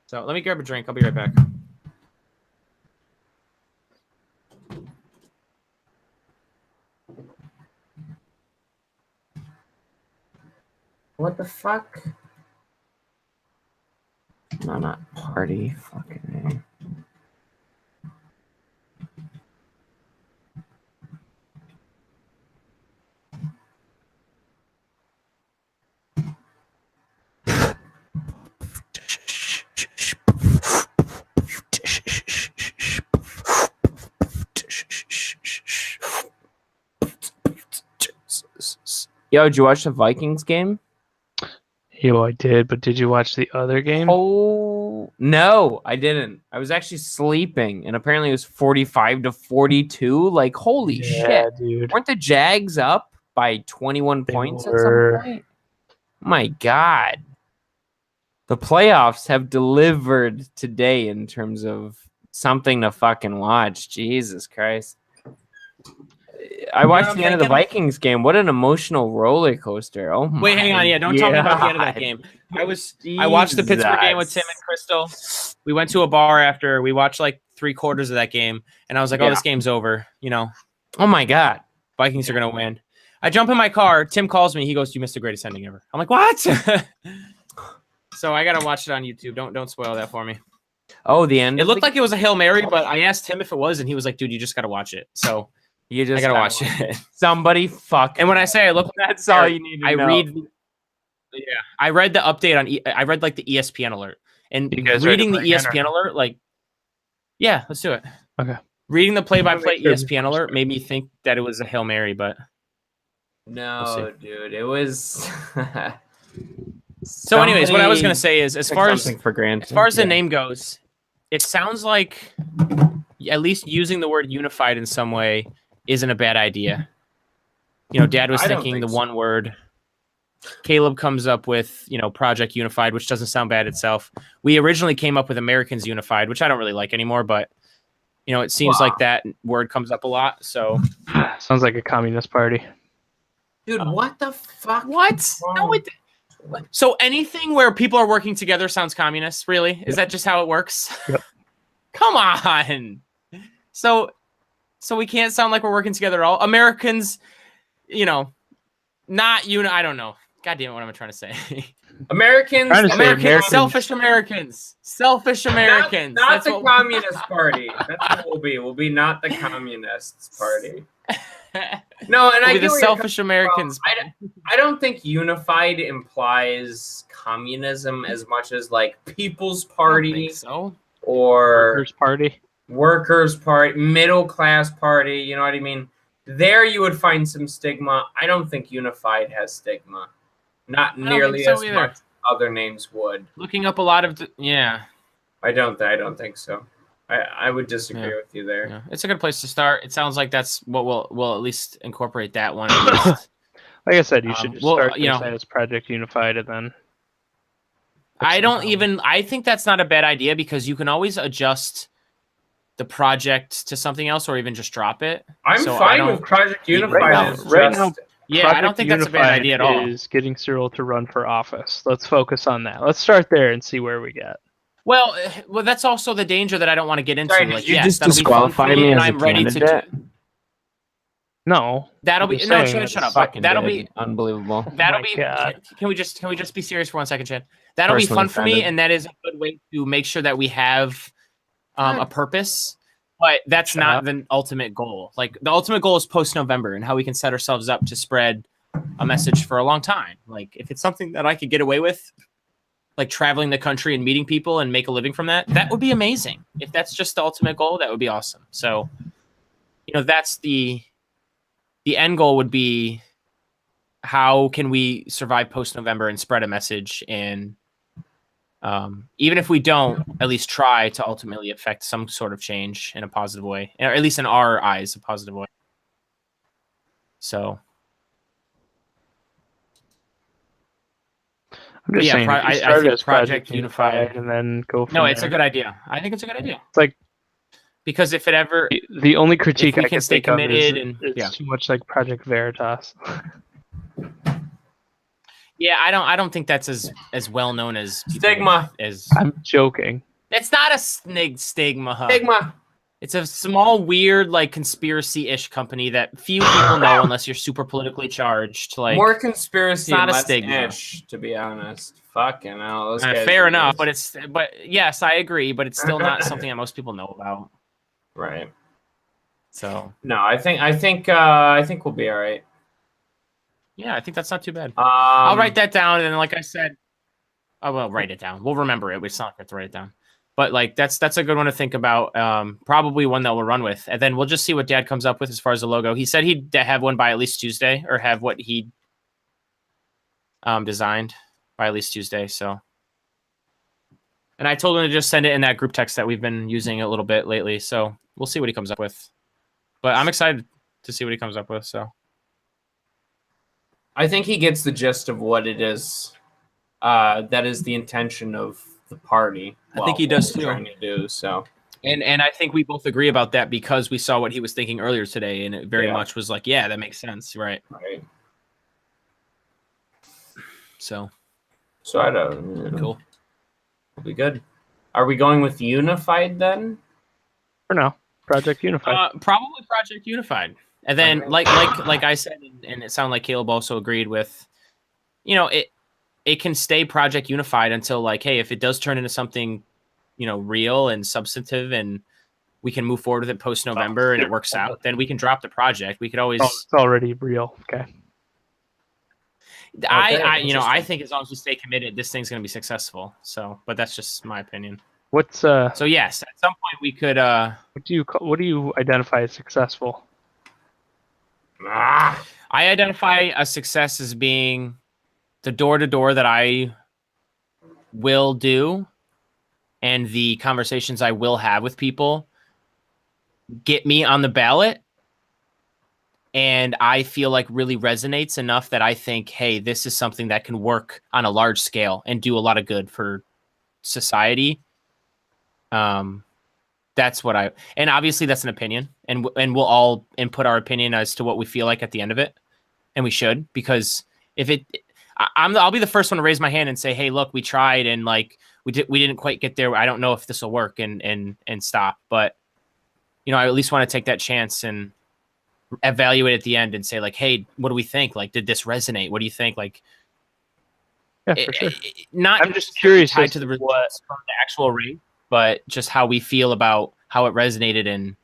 So let me grab a drink. I'll be right back. What the fuck? No, not party. Fucking Yo, did you watch the Vikings game? Yo, I did, but did you watch the other game? Oh no, I didn't. I was actually sleeping, and apparently it was 45-42. Like, holy shit, dude. weren't the Jags up by 21 points at were. some point? My God, the playoffs have delivered today in terms of something to fucking watch. Jesus Christ. I watched the end of the Vikings game. What an emotional roller coaster. Oh my. Wait, hang on. Yeah, don't tell me about the end of that game. I watched the Pittsburgh game with Tim and Crystal. We went to a bar after. We watched like 3/4 of that game, and I was like, "Oh, this game's over." Oh my God. Vikings are gonna win. I jump in my car. Tim calls me. He goes, "You missed the greatest ending ever." I'm like, "What?" So I gotta watch it on YouTube. Don't spoil that for me. Oh, the end. It looked like it was a Hail Mary, but I asked him if it was, and he was like, "Dude, you just gotta watch it." So you just I gotta watch it. Somebody fuck. And when I say I look, that's all you need to know. I read the update on. I read like the ESPN alert, and reading the ESPN alert, like, yeah, let's do it. Okay. Reading the play-by-play ESPN alert made me think that it was a Hail Mary, but no, dude, it was. So, anyways, what I was gonna say is, as far as the name goes, it sounds like at least using the word unified in some way isn't a bad idea. Dad was thinking the one word. Caleb comes up with, Project Unified, which doesn't sound bad itself. We originally came up with Americans Unified, which I don't really like anymore, but it seems like that word comes up a lot. So sounds like a communist party. Dude, what the fuck? What? No, so anything where people are working together sounds communist, really? Is that just how it works? Yep. Come on. So we can't sound like we're working together at all. Americans, not I don't know. God damn it, what am I trying to say? Americans, selfish Americans. Selfish Americans. Not the Communist Party. That's what we'll be. We'll be not the Communists Party. No, and we'll be the selfish Americans. I don't think unified implies communism as much as like People's Party, I don't think so. Or Workers' Party, middle class party. You know what I mean? There you would find some stigma. I don't think unified has stigma. Not nearly as much as other names would. Looking up a lot of I don't think so. I would disagree with you there. Yeah. It's a good place to start. It sounds like that's what we'll at least incorporate that one. At least. Like I said, you should just start as Project Unified, and then. I think that's not a bad idea because you can always adjust the project to something else, or even just drop it. I'm fine with Project Unified. Right now, I don't think that's a bad idea at all. Is getting Cyril to run for office. Let's focus on that. Let's start there and see where we get. Well, that's also the danger that I don't want to get into. Sorry, like, did you just disqualify me as a candidate? No, that'll be shut up. That'll be unbelievable. That'll be. Can we just be serious for 1 second, Chad? That'll be fun for me, and that is a good way to make sure that we have a purpose. But that's not the ultimate goal. Like the ultimate goal is post-November and how we can set ourselves up to spread a message for a long time. Like if it's something that I could get away with, like traveling the country and meeting people and make a living from that, that would be amazing. If that's just the ultimate goal, that would be awesome. So, that's the end goal would be how can we survive post-November and spread a message, and even if we don't, at least try to ultimately affect some sort of change in a positive way, or at least in our eyes, a positive way. So, I'm just saying, I think as Project Unified, and then go from No, there. it's a good idea. I think it's a good idea. It's like, because if it ever, the only critique we I can can stay think of is committed it's too much like Project Veritas. Yeah, I don't think that's as well known as Stigma. I'm joking. It's not a stigma. Huh? Stigma. It's a small, weird, like conspiracy-ish company that few people know unless you're super politically charged. Like more conspiracy, not and a less stigma. ish, to be honest. Fucking hell. Fair enough, but yes, I agree, but it's still not something that most people know about. Right. So no, I think we'll be all right. Yeah, I think that's not too bad. I'll write that down, and like I said, I will write it down. We'll remember it. It's not going to write it down, but like that's a good one to think about. Probably one that we'll run with, and then we'll just see what Dad comes up with as far as the logo. He said he'd have one by at least Tuesday, or have what he designed by at least Tuesday. So, and I told him to just send it in that group text that we've been using a little bit lately. So we'll see what he comes up with. But I'm excited to see what he comes up with. So. I think he gets the gist of what it is. That is the intention of the party. I think he does too. Trying to do so, and I think we both agree about that because we saw what he was thinking earlier today, and it very much was like, yeah, that makes sense, right? Right. So I don't. Cool. We'll be good. Are we going with Unified then? For now, Project Unified. Probably Project Unified. And then, like I said, and it sounded like Caleb also agreed with, it can stay Project Unified until like, hey, if it does turn into something, real and substantive, and we can move forward with it post November, and it works out, then we can drop the project. We could always. It's already real. Okay. I think as long as we stay committed, this thing's going to be successful. So, but that's just my opinion. What's So yes, at some point we could. What do you identify as successful? I identify a success as being the door-to-door that I will do and the conversations I will have with people get me on the ballot, and I feel like really resonates enough that I think, hey, this is something that can work on a large scale and do a lot of good for society. That's what and obviously that's an opinion, and we'll all input our opinion as to what we feel like at the end of it, and we should, because I'll be the first one to raise my hand and say, hey, look, we tried, and like we didn't quite get there. I don't know if this will work, and stop. But I at least want to take that chance and evaluate at the end and say like, hey, what do we think? Like, did this resonate? What do you think? Like, yeah, for sure. I'm just curious tied to the results from the actual rate, but just how we feel about how it resonated, and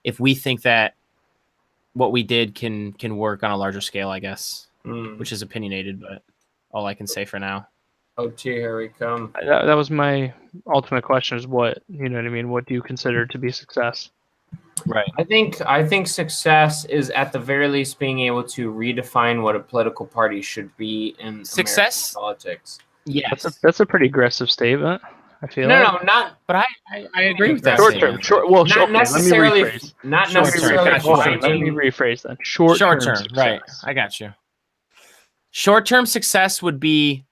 if we think that what we did can work on a larger scale, I guess, which is opinionated, but all I can say for now. Oh, gee, here we come. That was my ultimate question: is what what I mean? What do you consider to be success? Right. I think success is at the very least being able to redefine what a political party should be in success American politics. Yeah, that's a pretty aggressive statement. I feel no, not. But I agree with that. Short term. Not necessarily. Let me rephrase. Not necessarily. Let me rephrase that. Short term. Right. I got you. Short term success would be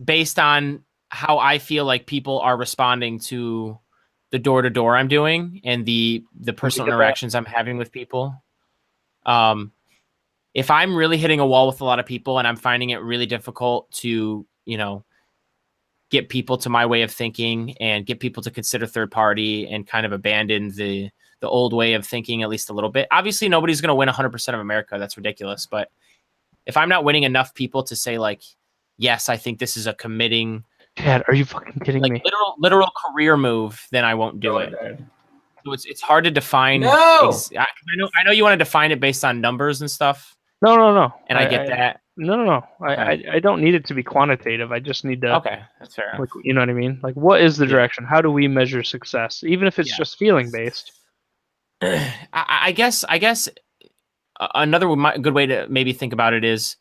based on how I feel like people are responding to the door to door I'm doing and the personal interactions I'm having with people. If I'm really hitting a wall with a lot of people and I'm finding it really difficult to, get people to my way of thinking and get people to consider third party and kind of abandon the old way of thinking at least a little bit. Obviously, nobody's going to win 100% of America. That's ridiculous. But if I'm not winning enough people to say like, yes, I think this is a committing. Dad, are you fucking kidding me? Literal career move, then I won't do it. So it's hard to define. No! I know you want to define it based on numbers and stuff. No. And I get that. No. I don't need it to be quantitative. I just need to. Okay, that's fair enough. Like, you know what I mean? Like, what is the direction? How do we measure success? Even if it's just feeling based. I guess another good way to maybe think about it is,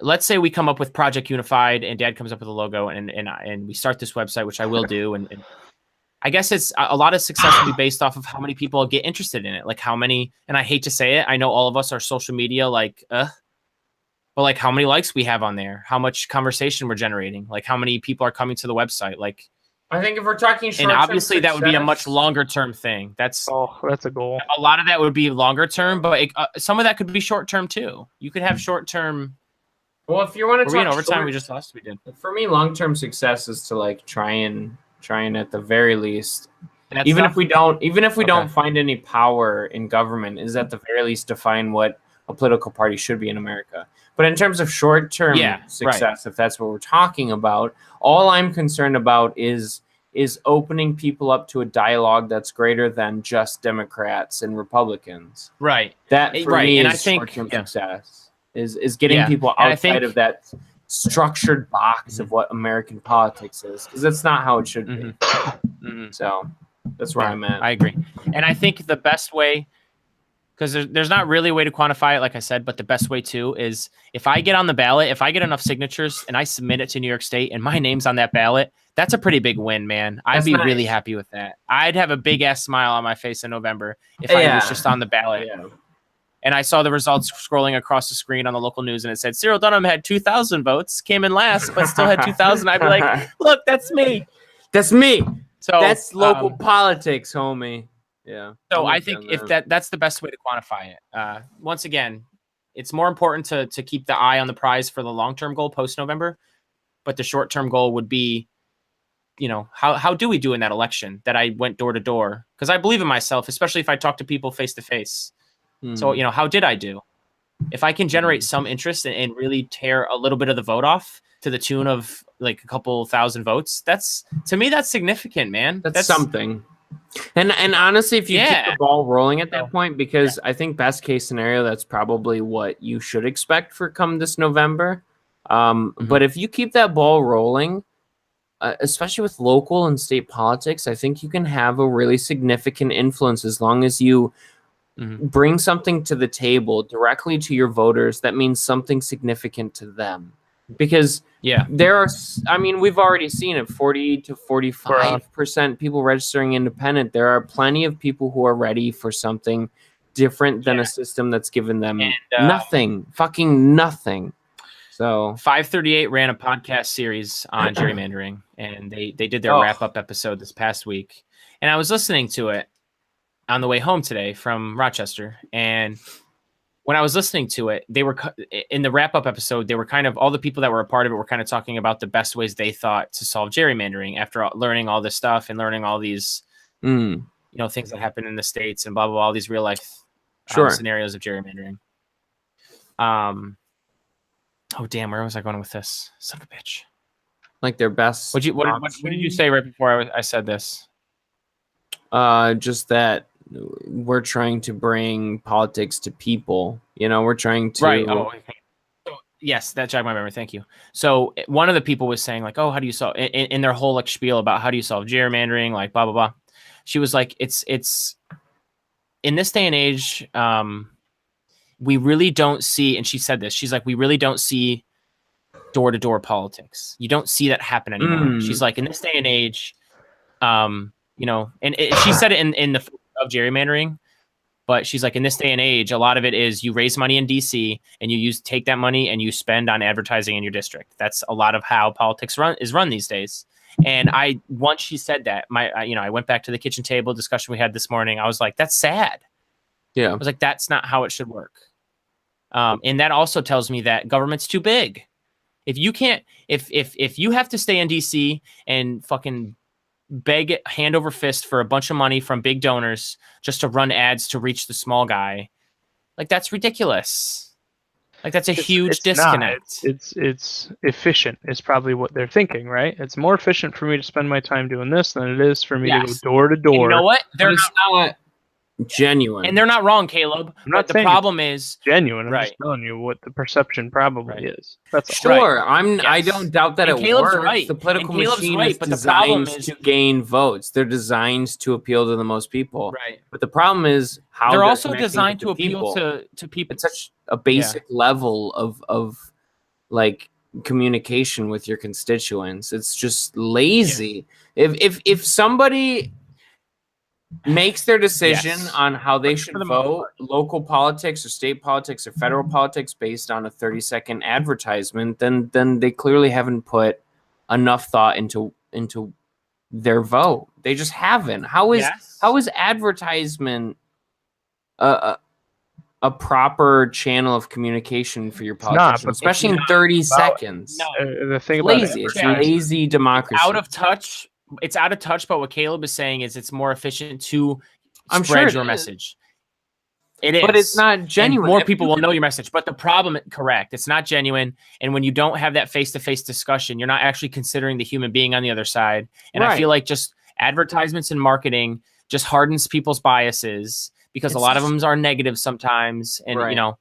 let's say we come up with Project Unified and Dad comes up with a logo and we start this website, which I will do. And I guess it's a lot of success will be based off of how many people get interested in it. Like how many, and I hate to say it, I know all of us are social media, but like how many likes we have on there, how much conversation we're generating, like how many people are coming to the website. Like, I think if we're talking and obviously that would be a much longer term thing. That's a goal. A lot of that would be longer term, but some of that could be short term too. You could have short term. Well, if you want to talk overtime, we just lost. We did. For me, long term success is to like try and at the very least, even if we don't find any power in government, is at the very least define what a political party should be in America. But in terms of short term success, if that's what we're talking about, all I'm concerned about is opening people up to a dialogue that's greater than just Democrats and Republicans. Right. That for me is short-term success. Is getting people outside of that structured box of what American politics is, because that's not how it should be. So that's where I'm at. I agree. And I think the best way, because there's not really a way to quantify it, like I said, but the best way too is if I get on the ballot, if I get enough signatures and I submit it to New York State and my name's on that ballot, that's a pretty big win, man. I'd be really happy with that. I'd have a big ass smile on my face in November if I was just on the ballot. Yeah. And I saw the results scrolling across the screen on the local news, and it said Cyril Dunham had 2,000 votes, came in last, but still had 2,000. I'd be like, look, that's me. That's me. So that's local politics, homie. Yeah. So I think if that's the best way to quantify it. Once again, it's more important to keep the eye on the prize for the long-term goal post-November, but the short-term goal would be, how do we do in that election that I went door to door? Because I believe in myself, especially if I talk to people face to face. So, how did I do? If I can generate some interest and really tear a little bit of the vote off to the tune of like a couple thousand votes, to me, that's significant, man. That's something. And honestly, if you keep the ball rolling at that point, because I think best case scenario, that's probably what you should expect for come this November. But if you keep that ball rolling, especially with local and state politics, I think you can have a really significant influence as long as you bring something to the table directly to your voters that means something significant to them. Because there are, we've already seen it, 40 to 45% people registering independent. There are plenty of people who are ready for something different than a system that's given them fucking nothing. So 538 ran a podcast series on gerrymandering, and they did their wrap-up episode this past week. And I was listening to it on the way home today from Rochester, and when I was listening to it, they were in the wrap-up episode. They were kind of, all the people that were a part of it were kind of talking about the best ways they thought to solve gerrymandering after learning all this stuff and learning all these, things that happen in the States and blah, blah, blah, all these real life scenarios of gerrymandering. Oh damn, where was I going with this? Son of a bitch. Like their best. What did you say right before I said this? Just that we're trying to bring politics to people. We're trying to. Right. Oh, okay. So, yes, that jogged my memory. Thank you. So one of the people was saying like, "Oh, how do you solve?" In their whole spiel about how do you solve gerrymandering, like blah blah blah. She was like, "It's in this day and age, we really don't see." And she said this. She's like, "We really don't see door to door politics. You don't see that happen anymore." She's like, "In this day and age, and she said it in the of gerrymandering, but she's like, in this day and age, a lot of it is you raise money in DC and you take that money and you spend on advertising in your district. That's a lot of how politics is run these days." And once she said that, I went back to the kitchen table discussion we had this morning. I was like, that's sad. Yeah. I was like, that's not how it should work. And that also tells me that government's too big. If you can't, if you have to stay in DC and fucking beg it hand over fist for a bunch of money from big donors just to run ads to reach the small guy, like that's ridiculous. Like that's a huge disconnect. It's efficient. Is probably what they're thinking, right? It's more efficient for me to spend my time doing this than it is for me to go door to door. And you know what? They're not genuine, and they're not wrong, Caleb. I'm not but the saying problem is genuine. I'm Right. just telling you what the perception probably is. That's all. sure. I don't doubt that And it Caleb's works. right. The political And Caleb's machine right, is but the problem designed is- to gain votes. They're designed to appeal to the most people. right. But the problem is how They're also connecting designed with to the appeal people. to people. It's such a basic level of like communication with your constituents. It's just lazy. If somebody makes their decision Yes. on how they For should the most vote, local politics or state politics or federal politics based on a 30-second advertisement, then they clearly haven't put enough thought into their vote. They just haven't. How is advertisement a proper channel of communication for your politicians, but especially in 30 seconds? The thing It's about lazy. It's advertising- lazy democracy. out of touch. It's out of touch, but what Caleb is saying is it's more efficient to I'm spread sure it your is. message. It is. But it's not And genuine. more If people you will can- know your message. But the problem, correct, it's not genuine. And when you don't have that face-to-face discussion, you're not actually considering the human being on the other side. And I Right. feel like just advertisements and marketing just hardens people's biases because a It's lot of just- them are negative sometimes. And, Right. you know,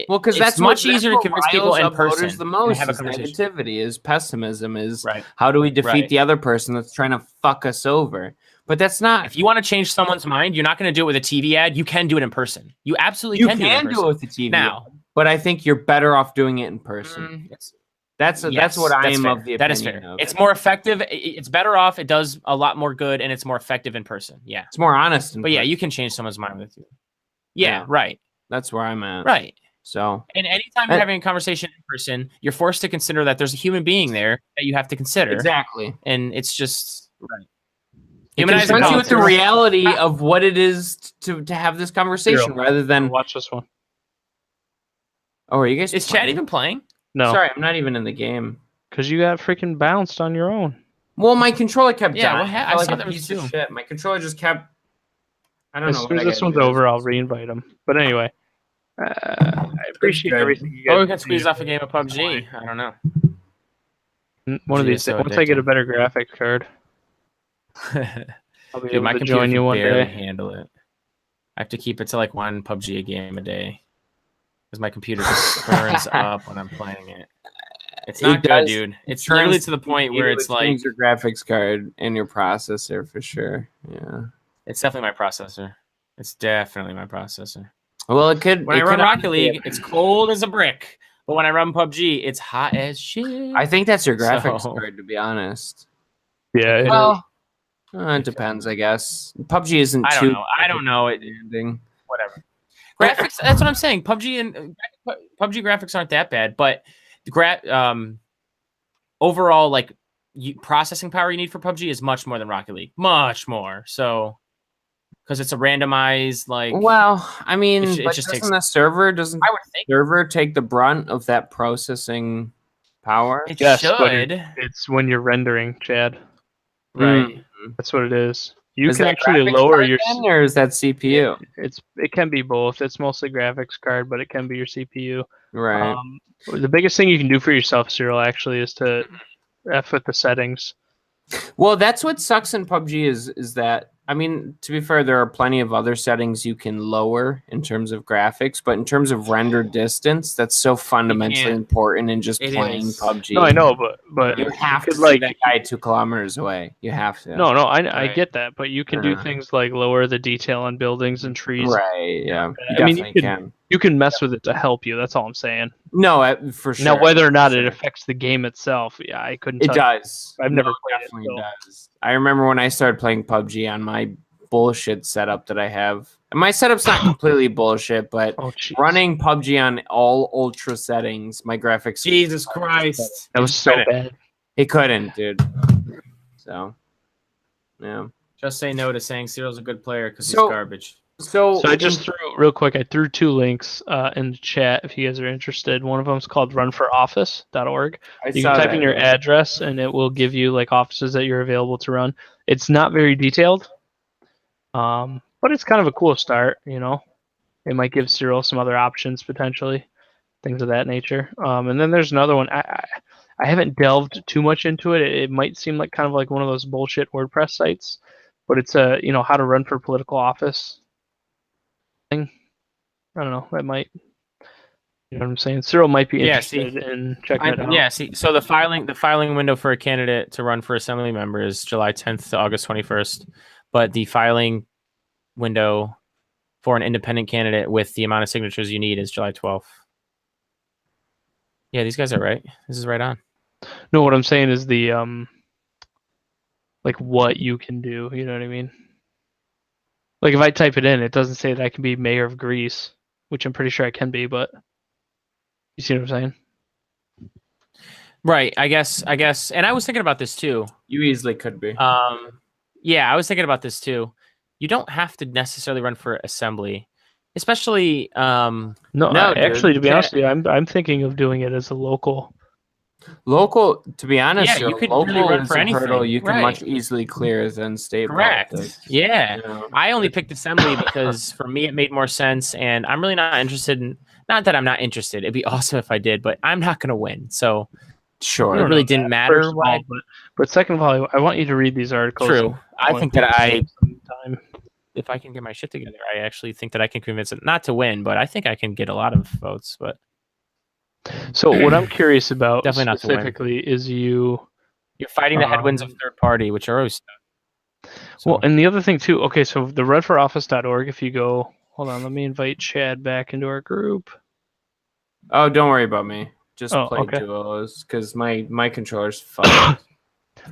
Well, because it's that's much what, easier that's to what convince people riles in up voters person the and most have a is conversation. negativity, is pessimism, is Right. how do we defeat Right. the other person that's trying to fuck us over? But that's not. If you want to change someone's mind, you're not going to do it with a TV ad. You can do it in person. You absolutely you can, can do it in do it person. with the TV, Now, but I think you're better off doing it in person. That's what I am fair. of the opinion That is fair. of. It's more effective. It's better off. It does a lot more good, and it's more effective in person. Yeah. It's more honest. In But yeah, person. you can change someone's mind with you. Yeah, Yeah. right. That's where I'm at. Right. So And anytime you're having a conversation in person, you're forced to consider that there's a human being there that you have to consider. exactly. And it's just right. It Humanizing confronts you with the politics. reality of what it is to have this conversation rather than. watch this one. Oh, are you guys? Is playing? Chad even playing? No, Sorry, I'm not even in the game. because you got freaking bounced on your own. Well, my controller kept Yeah, dying. what I I felt saw like that a was piece of too. shit. My controller just kept. I don't As know. soon what as I this gotta one's do. over, I'll re-invite him. But anyway, I appreciate good. everything you guys. Oh, we can squeeze off a game of PUBG. I don't know. One of PUBG these is so days, once I get a addicting. better graphics card, I'll be Dude, able my to computer join you can one barely day. handle it. I have to keep it to like one PUBG a game a day because my computer just burns up when I'm playing it. It's not good, does- dude. It's turns literally to the point where it's like your graphics card and your processor for sure. Yeah. it's definitely my processor. It's definitely my processor. Well, it could. When it I run could Rocket honestly- League, it's cold as a brick. But when I run PUBG, it's hot as shit. I think that's your graphics So- card, to be honest. Yeah, it Well, it depends, I guess. PUBG isn't I too. don't know. I don't know. demanding. Whatever. Graphics. That's what I'm saying. PUBG and PUBG graphics aren't that bad, but the overall like processing power you need for PUBG is much more than Rocket League. Much more. So because it's a randomized like. Well, I mean, It but just doesn't takes- the server doesn't I would think server take the brunt of that processing power? it Yes, but should. it's when you're rendering, Chad. Right. That's what it is. You Is can that actually graphics lower card your. then, or is that CPU? It can be both. It's mostly graphics card, but it can be your CPU. Right. The biggest thing you can do for yourself, Cyril, actually, is to f with the settings. Well, that's what sucks in PUBG is that, I mean, to be fair, there are plenty of other settings you can lower in terms of graphics, but in terms of render distance, that's so fundamentally can't. important in just It playing is. PUBG. No, I know, but You have to could, see like- that guy 2 kilometers away. You have to. no, I Right. get that, but you can do Uh-huh. things like lower the detail on buildings and trees. Right, yeah. You I mean, definitely you can. You can mess with it to help you. That's all I'm saying. No, for sure. Now, whether or not For it sure. affects the game itself, yeah, I couldn't. It tell you. does. I've never No, played it, definitely so- does. I remember when I started playing PUBG on my bullshit setup that I have. And my setup's not completely bullshit, but Oh, jeez. running PUBG on all ultra settings, my graphics Jesus Christ. That was so bad. it couldn't, dude. So, yeah. Just say no to saying Cyril's a good player because So- he's garbage. So So I just threw real quick. I threw 2 links in the chat if you guys are interested. One of them is called runforoffice.org. I You saw can type that. in your address and it will give you like offices that you're available to run. It's not very detailed, but it's kind of a cool start. You know, it might give Cyril some other options potentially. things of that nature. And then there's another one. I haven't delved too much into it. It might seem like kind of like one of those bullshit WordPress sites, but it's a how to run for political office thing. I don't know. That might. You know what I'm saying? Cyril might be interested in checking it out. Yeah, see, so the filing window for a candidate to run for assembly member is July 10th to August 21st, but the filing window for an independent candidate with the amount of signatures you need is July 12th. Yeah, these guys are right. This is right on. No, what I'm saying is the like what you can do. You know what I mean? Like if I type it in, it doesn't say that I can be mayor of Greece, which I'm pretty sure I can be, but. You see what I'm saying? Right. I guess. And I was thinking about this too. You easily could be. Yeah, I was thinking about this too. You don't have to necessarily run for assembly, especially. No, actually, to be honest with you, I'm thinking of doing it as a local. Local, to be honest, you could local really run is for a anything. hurdle you can much easily clear than state Correct. politics. Yeah. You know? I only picked assembly because for me it made more sense, and I'm really not interested in. Not that I'm not interested. It'd be awesome if I did, but I'm not going to win. So sure, it really didn't matter. First of all, but second of all, I want you to read these articles. True. I think that if I can get my shit together, I actually think that I can convince it not to win, but I think I can get a lot of votes. But so what I'm curious about definitely not specifically is you're fighting the headwinds of third party, which are always tough. So. Well, and the other thing too. Okay, so the runforoffice.org. If you go, hold on, let me invite Chad back into our group. Oh, don't worry about me. Just play okay. duos because my controller's fucked.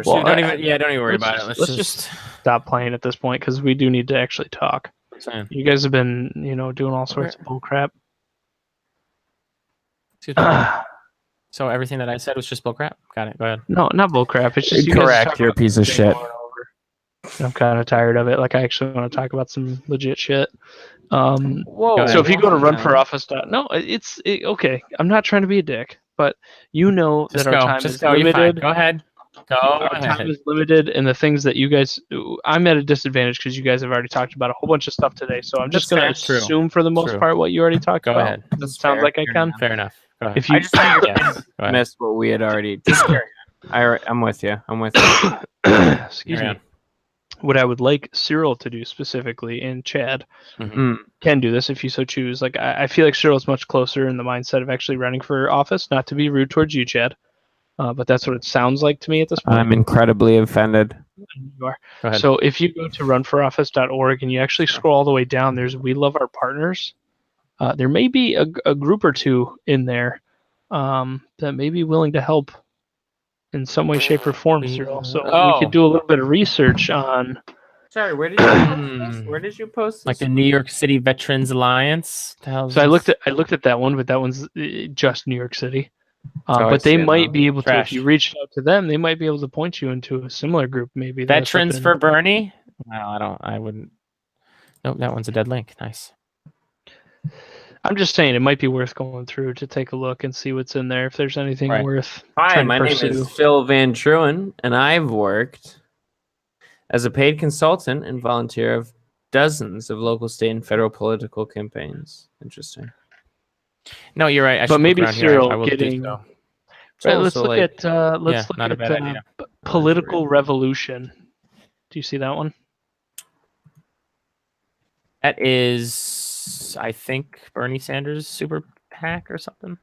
Well, don't even worry about it. Let's just stop playing at this point because we do need to actually talk. Same. You guys have been, doing all sorts of bull crap. Excuse me. So everything that I said was just bull crap. Got it. Go ahead. No, not bull crap. It's just correct. You're a piece of shit. I'm kind of tired of it. Like I actually want to talk about some legit shit. Whoa. So if you go to runforoffice. No, it's okay. I'm not trying to be a dick, but that our time is limited. Go ahead. Our time is limited, and the things that you guys, I'm at a disadvantage because you guys have already talked about a whole bunch of stuff today. So I'm just going to assume for the most part what you already talked about. Go ahead. Sounds like I can. Fair enough. If you missed what we had already discussed. I'm with you. Excuse me. What I would like Cyril to do specifically, and Chad can do this if you so choose. Like I feel like Cyril's much closer in the mindset of actually running for office. Not to be rude towards you, Chad, but that's what it sounds like to me at this point. I'm incredibly offended. You are. Go ahead. So if you go to runforoffice.org and you actually scroll all the way down, there's We Love Our Partners. There may be a group or two in there that may be willing to help in some way, shape, or form, Cyril. So we could do a little bit of research on. Sorry, where did you post this? Where did you post this? Like the New York City Veterans Alliance. So I looked at that one, but that one's just New York City. But they might be able to, if you reach out to them, they might be able to point you into a similar group, maybe. Veterans for Bernie? No, I wouldn't. Nope, that one's a dead link. Nice. I'm just saying it might be worth going through to take a look and see what's in there, if there's anything worth. Hi, my name is Phil Van Truen, and I've worked as a paid consultant and volunteer of dozens of local, state, and federal political campaigns. Interesting. No, you're right. But maybe Cyril getting. Let's look at Political Revolution. Do you see that one? That is, I think, Bernie Sanders' super PAC or something.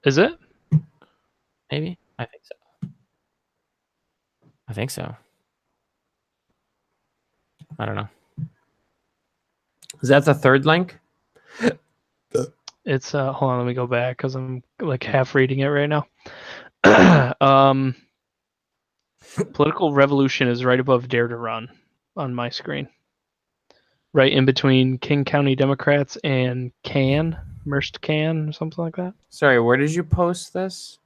Is it? Maybe. I think so. I don't know. Is that the third link? It's hold on, let me go back because I'm like half reading it right now. Political Revolution is right above Dare to Run on my screen. Right in between King County Democrats and Merced Can, or something like that. Sorry, where did you post this?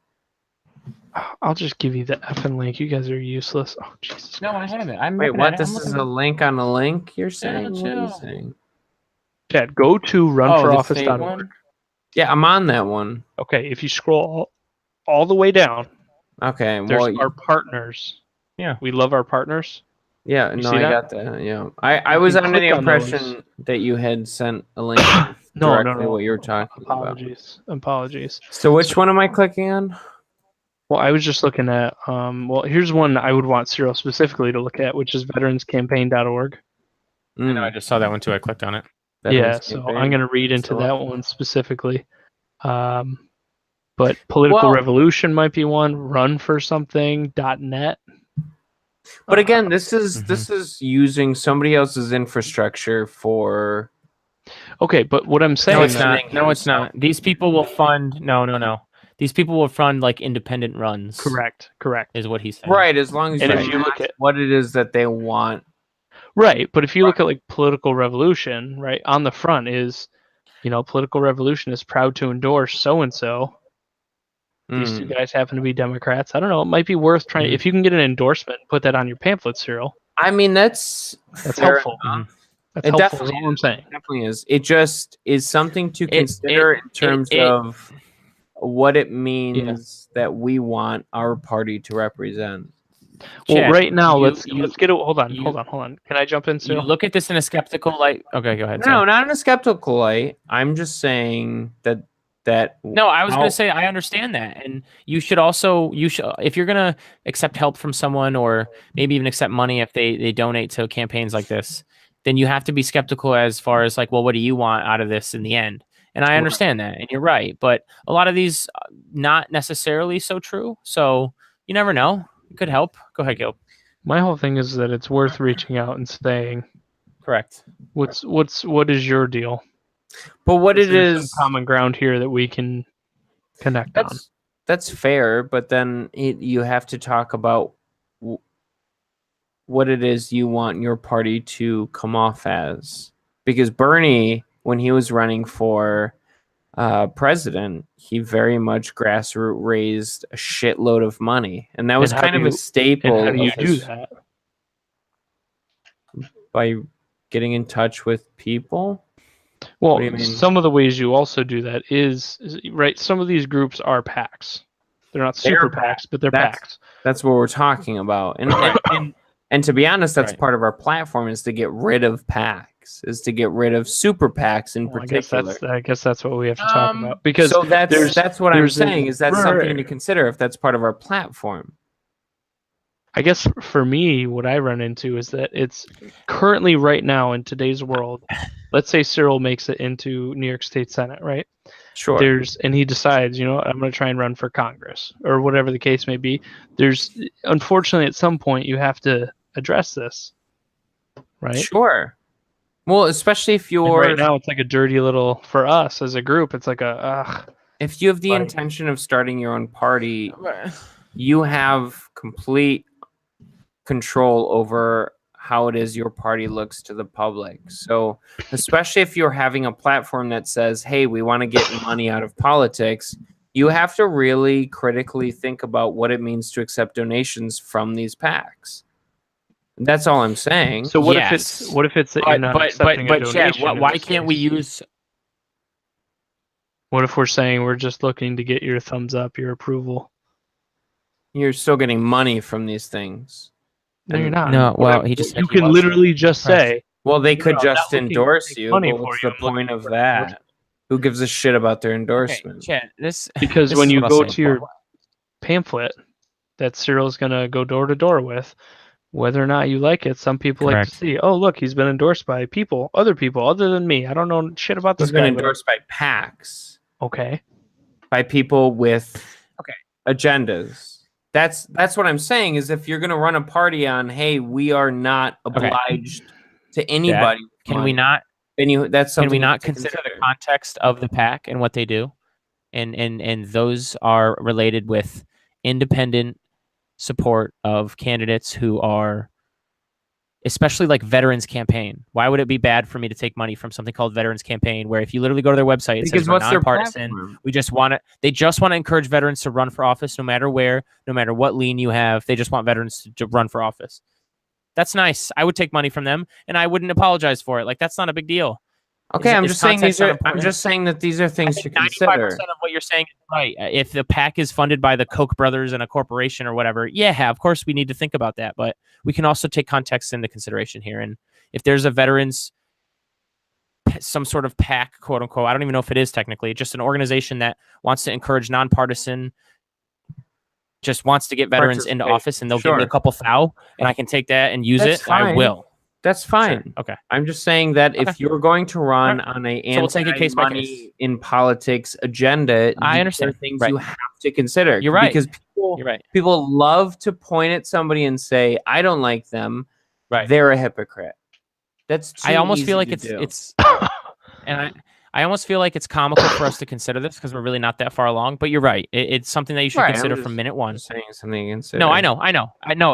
I'll just give you the effing link. You guys are useless. Oh, Jesus. No, I have it. Wait, what? This is a link on a link, you're saying? What are you saying? Chad, go to runforoffice.org. Yeah, I'm on that one. Okay, if you scroll all the way down, okay, there's our partners. Yeah. We love our partners. Yeah, You no, see I that? got that. Yeah, I was can under the click on those. impression that you had sent a link No, directly what you were talking about. Apologies. So which one am I clicking on? Well, I was just looking at. Well, here's one I would want Cyril specifically to look at, which is veteranscampaign.org. I know, I just saw that one too. I clicked on it. Yeah, so I'm going to read into that one specifically. But political revolution might be one. Run for something. .net. But again, this is using somebody else's infrastructure for. Okay, but what I'm saying, No, it's not. No, it's not. These people will fund. No. These people will fund like independent runs. Correct. Is what he's saying. Right, as long as And you if you look at what it is that they want. Right, but if you look at like political revolution, right, on the front is, political revolution is proud to endorse so and so. These two guys happen to be Democrats. I don't know. It might be worth trying. If you can get an endorsement, put that on your pamphlet, Cyril. I mean, that's helpful. That's it helpful. Is all I'm saying. Definitely is. It just is something to consider in terms of what it means that we want our party to represent. Well, Chad, right now, let's get it. Hold on. Can I jump in, Cyril? You look at this in a skeptical light. Okay, go ahead. No, not in a skeptical light. I'm just saying that. No, I was going to say I understand that, and you should if you're going to accept help from someone or maybe even accept money if they donate to campaigns like this, then you have to be skeptical as far as like, well, what do you want out of this in the end? And I understand that, and you're right, but a lot of these not necessarily so true. So you never know. It could help. Go ahead, Gil. My whole thing is that it's worth reaching out and saying, correct. What is your deal? But what it is some common ground here that we can connect on. That's fair, but then you have to talk about what it is you want your party to come off as. Because Bernie, when he was running for president, he very much grassroots raised a shitload of money, and that was kind of a staple. And how do you do that? By getting in touch with people. Well, some of the ways you also do that is right. Some of these groups are PACs. They're not super PACs, but they're PACs. That's what we're talking about. And to be honest, that's part of our platform is to get rid of PACs, is to get rid of super PACs in particular. I guess that's what we have to talk about. Because so that's what I'm saying. Is that something to consider if that's part of our platform? I guess for me, what I run into is that it's currently right now in today's world. Let's say Cyril makes it into New York State Senate, right? Sure. And he decides, I'm going to try and run for Congress or whatever the case may be. Unfortunately, at some point, you have to address this, right? Sure. Well, especially if you're right now, it's like a dirty little for us as a group. It's like if you have the intention of starting your own party, you have complete control over how it is your party looks to the public. So especially if you're having a platform that says, hey, we want to get money out of politics, you have to really critically think about what it means to accept donations from these PACs. That's all I'm saying. So what if it's that you're not accepting a donation? Chad, why can't we use? What if we're saying we're just looking to get your thumbs up, your approval? You're still getting money from these things. No, you're not. No, well, he just you can literally just say. Well, they could just endorse you. But what's the point of that? Who gives a shit about their endorsement? Okay, Chad, because when you go to your pamphlet that Cyril's gonna go door to door with, whether or not you like it, some people like to see. Oh, look, he's been endorsed by other people other than me. I don't know shit about this guy. He's been endorsed by PACs. Okay. By people with agendas. That's what I'm saying is if you're going to run a party on, hey, we are not obliged to anybody. Can we not? That's something. Can we not consider the context of the PAC and what they do? And those are related with independent support of candidates who are, especially like Veterans Campaign. Why would it be bad for me to take money from something called Veterans Campaign, where if you literally go to their website, it says we're nonpartisan. They just want to encourage veterans to run for office, no matter where, no matter what lean you have. They just want veterans to run for office. That's nice. I would take money from them, and I wouldn't apologize for it. Like, that's not a big deal. Okay, I'm is just saying context I'm unimportant? just saying that these are things to 95% consider. of what you're saying is right. If the PAC is funded by the Koch brothers and a corporation or whatever, yeah, of course we need to think about that. But we can also take context into consideration here. And if there's a veterans, some sort of PAC, quote unquote, I don't even know if it is technically, just an organization that wants to encourage nonpartisan, just wants to get veterans into office, and they'll give me a couple thou, and I can take that and use That's it. fine. I will. That's fine. Sure. Okay. I'm just saying that Okay. if you're going to run Alright. on a So we'll take it case by case. anti-money in politics agenda, I these understand. are things Right. you have to consider. You're right. Because You're right. people love to point at somebody and say, "I don't like them. Right. They're a hypocrite." That's too I almost easy feel like to it's do. it's and I almost feel like it's comical for us to consider this because we're really not that far along. But you're right. It's something that you should Right, consider I'm from just minute one. saying something to consider. No, I know,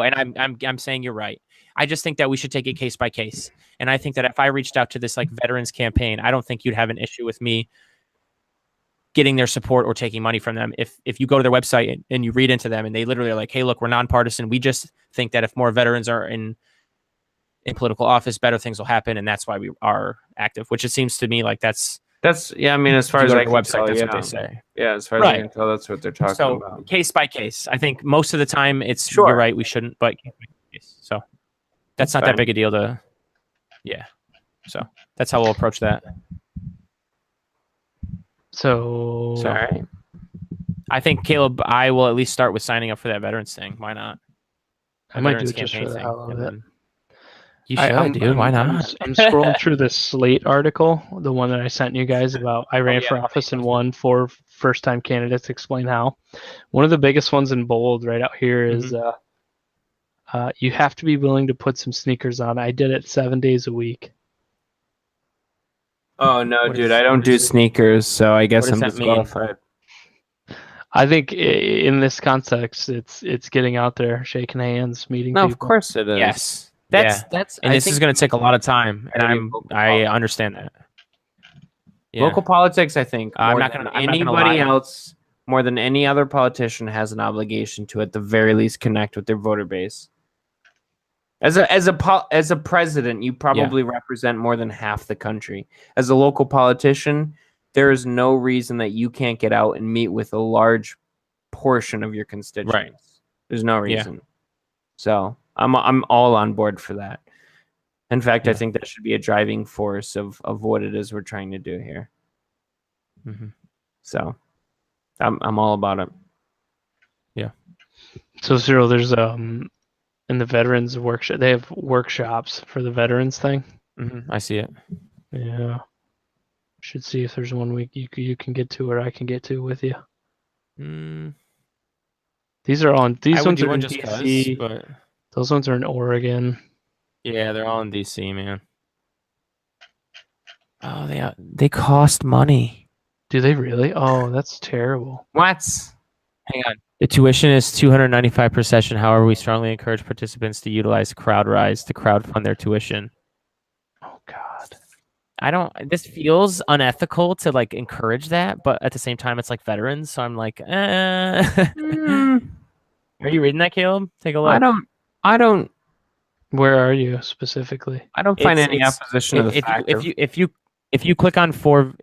and I'm saying you're right. I just think that we should take it case by case. And I think that if I reached out to this like veterans campaign, I don't think you'd have an issue with me getting their support or taking money from them. If you go to their website and you read into them and they literally are like, "Hey, look, we're nonpartisan. We just think that if more veterans are in political office, better things will happen, and that's why we are active." Which it seems to me like that's yeah. I mean, as far as I can website, tell, that's yeah. what they say. Yeah, as far as I can tell, that's what they're talking So about. case by case, I think most of the time it's Sure. you're right. We shouldn't, but case by case. So that's not that big a deal to. Yeah. So that's how we'll approach that. So All right. I think Caleb, I will at least start with signing up for that veterans thing. Why not? I might do it just for the hell of it. You should, dude. Why not? I'm scrolling through this Slate article, the one that I sent you guys about I ran for office and won for first-time candidates. Explain how. One of the biggest ones in bold right out here is you have to be willing to put some sneakers on. I did it 7 days a week. Oh no, dude! I don't do sneakers, so I guess I'm disqualified. I think in this context, it's getting out there, shaking hands, meeting people. No, of course it is. Yes. That's and this is going to take a lot of time, and I understand that. Yeah. Local politics, I think, I'm more not than gonna anybody lie. else, more than any other politician, has an obligation to, at the very least, connect with their voter base. As a president, you probably represent more than half the country. As a local politician, there is no reason that you can't get out and meet with a large portion of your constituents. Right. There's no reason. So I'm all on board for that. In fact, I think that should be a driving force of what it is we're trying to do here. So I'm all about it. Yeah. So Cyril, there's in the veterans workshop, they have workshops for the veterans thing. I see it. Yeah. Should see if there's one week you can get to or I can get to with you. These are on. These ones are in DC. But those ones are in Oregon. Yeah, they're all in DC, man. Oh, they cost money. Do they really? Oh, that's terrible. What? Hang on. The tuition is $295 per session. However, we strongly encourage participants to utilize CrowdRise to crowdfund their tuition. Oh God. This feels unethical to like encourage that, but at the same time, it's like veterans. So I'm like, Are you reading that, Caleb? Take a look. I don't. Where are you specifically? I don't find any opposition to the fact. If you click on four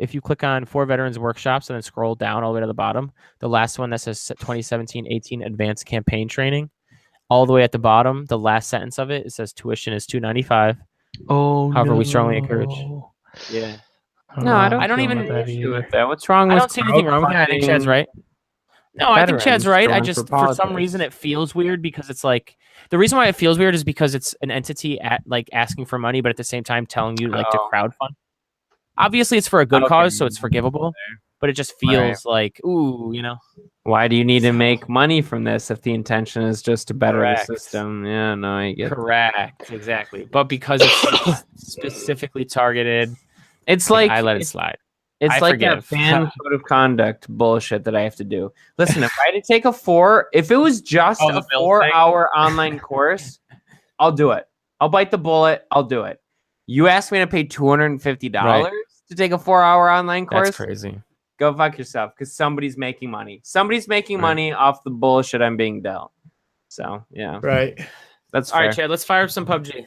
veterans workshops and then scroll down all the way to the bottom, the last one that says 2017-18 advanced campaign training, all the way at the bottom, the last sentence of it says tuition is $295. Oh, however, we strongly encourage. Yeah. I don't even have an issue with that. What's wrong with I don't see anything wrong with that. I think Chad's right. No, I think Chad's right. I just, for some reason, it feels weird because it's like, the reason why it feels weird is because it's an entity like asking for money, but at the same time telling you like to crowdfund. Obviously, it's for a good cause, so it's forgivable, but it just feels like, ooh, you know. Why do you need to make money from this if the intention is just to better the system? Yeah, no, I get Correct, exactly. But because it's specifically targeted, it's like I let it slide. It's like that fan code of conduct bullshit that I have to do. Listen, if I had to take if it was just a 4-hour online course, I'll do it. I'll bite the bullet. I'll do it. You asked me to pay $250 to take a 4-hour online course? That's crazy. Go fuck yourself, because somebody's making money. Somebody's making money off the bullshit I'm being dealt. So, yeah. Right. That's fair. All right, Chad, let's fire up some PUBG.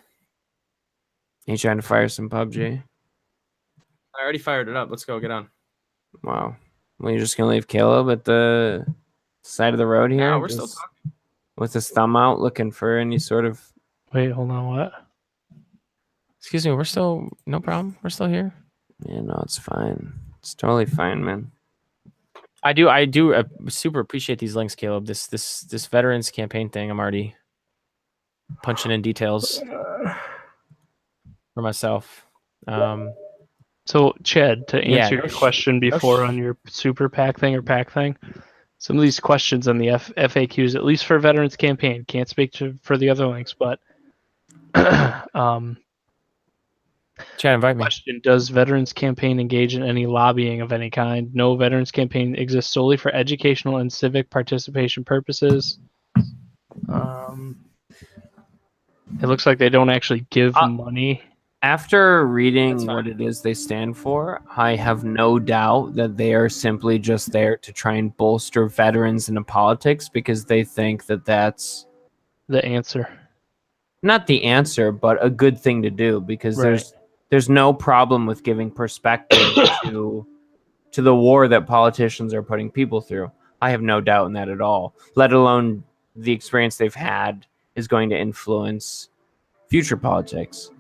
You trying to fire some PUBG? I already fired it up. Let's go. Get on. Wow. Well, you're just gonna leave Caleb at the side of the road here, No, we're still talking. with his thumb out, looking for any sort of. Wait, hold on. What? Excuse me. We're still no problem. We're still here. Yeah, no, it's fine. It's totally fine, man. I do super appreciate these links, Caleb. This veterans campaign thing. I'm already punching in details for myself. So, Chad, to answer Yeah, your question before on your super PAC thing or PAC thing, some of these questions on the FAQs, at least for veterans campaign, can't speak for the other links, but Chad, invite me. question: does veterans campaign engage in any lobbying of any kind? No, veterans campaign exists solely for educational and civic participation purposes. It looks like they don't actually give money. After reading what it is they stand for, I have no doubt that they are simply just there to try and bolster veterans into politics because they think that that's The answer. not the answer, but a good thing to do because Right. there's no problem with giving perspective to the war that politicians are putting people through. I have no doubt in that at all, let alone the experience they've had is going to influence future politics.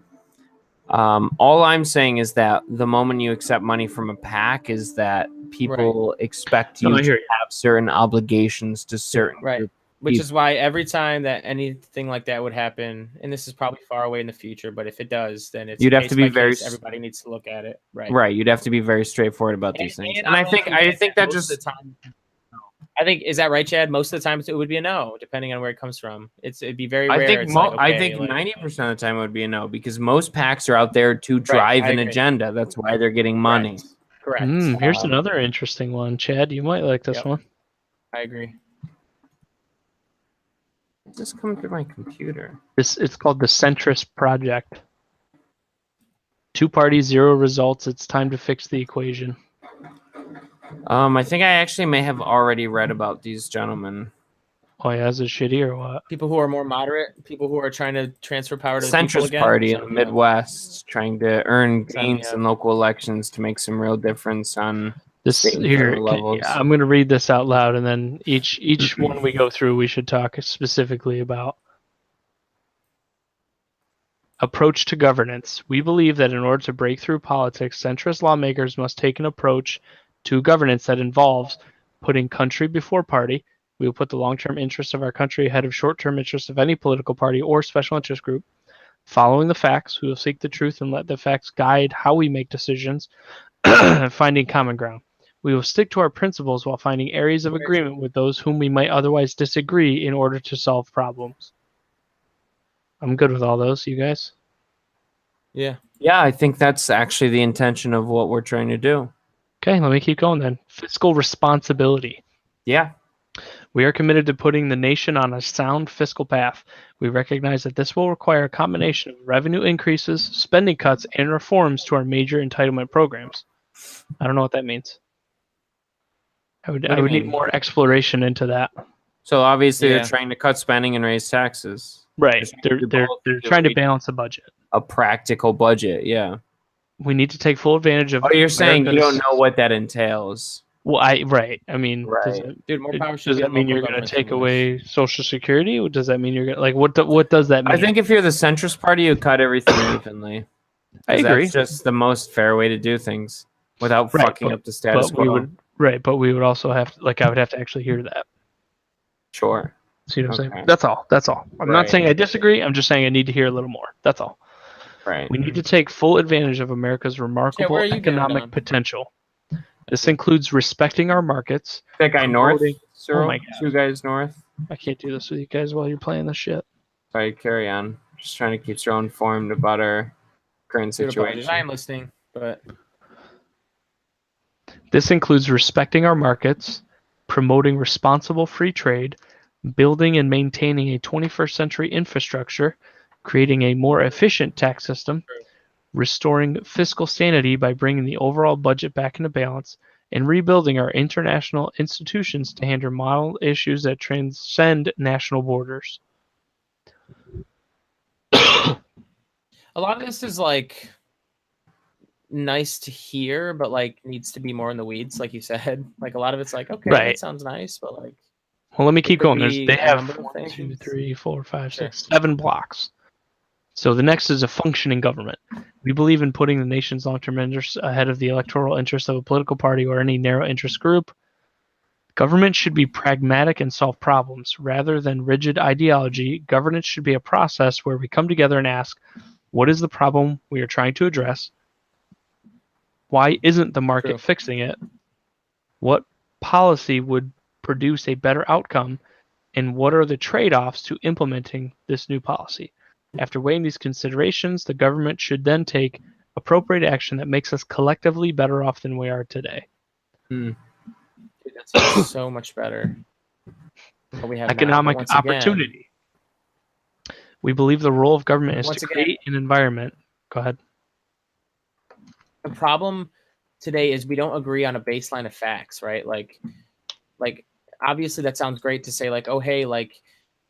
All I'm saying is that the moment you accept money from a PAC is that people expect you to have certain obligations to certain right. Which is why every time that anything like that would happen, and this is probably far away in the future, but if it does, then it's you'd have to be very. Everybody needs to look at it, right? Right. You'd have to be very straightforward about these things, and I think that just. I think is that right, Chad? Most of the time, it would be a no, depending on where it comes from. It'd be very rare. I think 90% of the time it would be a no because most PACs are out there to drive an agenda. That's why they're getting money. Correct. Here's another interesting one, Chad. You might like this one. I agree. Just come through my computer. It's called the Centrist Project. 2 parties, 0 results. It's time to fix the equation. I think I actually may have already read about these gentlemen. Oh yeah, is it shitty or what? People who are more moderate, people who are trying to transfer power to the centrist people again. Party in the Midwest, trying to earn gains in local elections to make some real difference on this here. I'm going to read this out loud, and then each one we go through, we should talk specifically about. Approach to governance. We believe that in order to break through politics, centrist lawmakers must take an approach to governance that involves putting country before party. We will put the long-term interests of our country ahead of short-term interests of any political party or special interest group. Following the facts, we will seek the truth and let the facts guide how we make decisions, finding common ground. We will stick to our principles while finding areas of agreement with those whom we might otherwise disagree in order to solve problems. I'm good with all those, you guys? Yeah. Yeah, I think that's actually the intention of what we're trying to do. Okay, let me keep going then. Fiscal responsibility. Yeah. We are committed to putting the nation on a sound fiscal path. We recognize that this will require a combination of revenue increases, spending cuts, and reforms to our major entitlement programs. I don't know what that means. I would need more exploration into that. So obviously they're trying to cut spending and raise taxes. Right. They're trying to balance a budget. A practical budget, yeah. We need to take full advantage of. Oh, you're saying you don't know what that entails? Well, right. I mean, Dude, more power. Does that mean you're going to take away Social Security? Or does that mean you're going to what does that mean? I think if you're the centrist party, you cut everything evenly. I agree. That's just the most fair way to do things without fucking up the status quo. But we would also have to, I would have to actually hear that. Sure. See what I'm saying? That's all. I'm not saying I disagree. I'm just saying I need to hear a little more. That's all. Right. We need to take full advantage of America's remarkable economic potential. This includes respecting our markets. That guy north? Oh my God. 2 guys north? I can't do this with you guys while you're playing this shit. Sorry, carry on. Just trying to keep you informed about our current situation. I am listening, but... This includes respecting our markets, promoting responsible free trade, building and maintaining a 21st century infrastructure, creating a more efficient tax system, restoring fiscal sanity by bringing the overall budget back into balance, and rebuilding our international institutions to handle model issues that transcend national borders. A lot of this is like nice to hear, but like needs to be more in the weeds, like you said. Like a lot of it's like, okay, Right. that sounds nice, but like, well, let me keep going. They a have number of 1, 2, things. 3, 4, 5, Sure. 6, 7 blocks. So the next is a functioning government. We believe in putting the nation's long-term interests ahead of the electoral interests of a political party or any narrow interest group. Government should be pragmatic and solve problems. Rather than rigid ideology, governance should be a process where we come together and ask, what is the problem we are trying to address? Why isn't the market True. fixing it? What policy would produce a better outcome? And what are the trade-offs to implementing this new policy? After weighing these considerations, the government should then take appropriate action that makes us collectively better off than we are today. Dude, that sounds so much better than what we have Economic now. But once opportunity. We believe the role of government is Once to again- create an environment. Go ahead. The problem today is we don't agree on a baseline of facts, right? Like obviously that sounds great to say like, oh, hey, like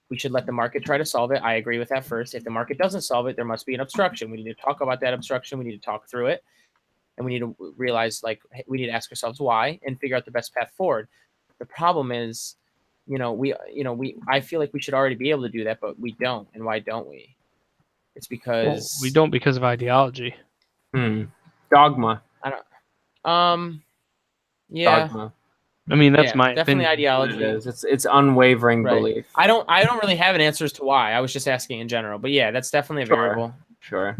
we should let the market try to solve it. I agree with that first. If the market doesn't solve it, there must be an obstruction. We need to talk about that obstruction. We need to talk through it. And we need to realize like we need to ask ourselves why and figure out the best path forward. The problem is, I feel like we should already be able to do that, but we don't. And why don't we? It's because we don't because of ideology. Dogma. Yeah. Dogma. I mean, that's Yeah, my definitely opinion. ideology. It is. It's unwavering Right. belief. I don't really have an answer as to why. I was just asking in general. But yeah, that's definitely a Sure. variable. Sure.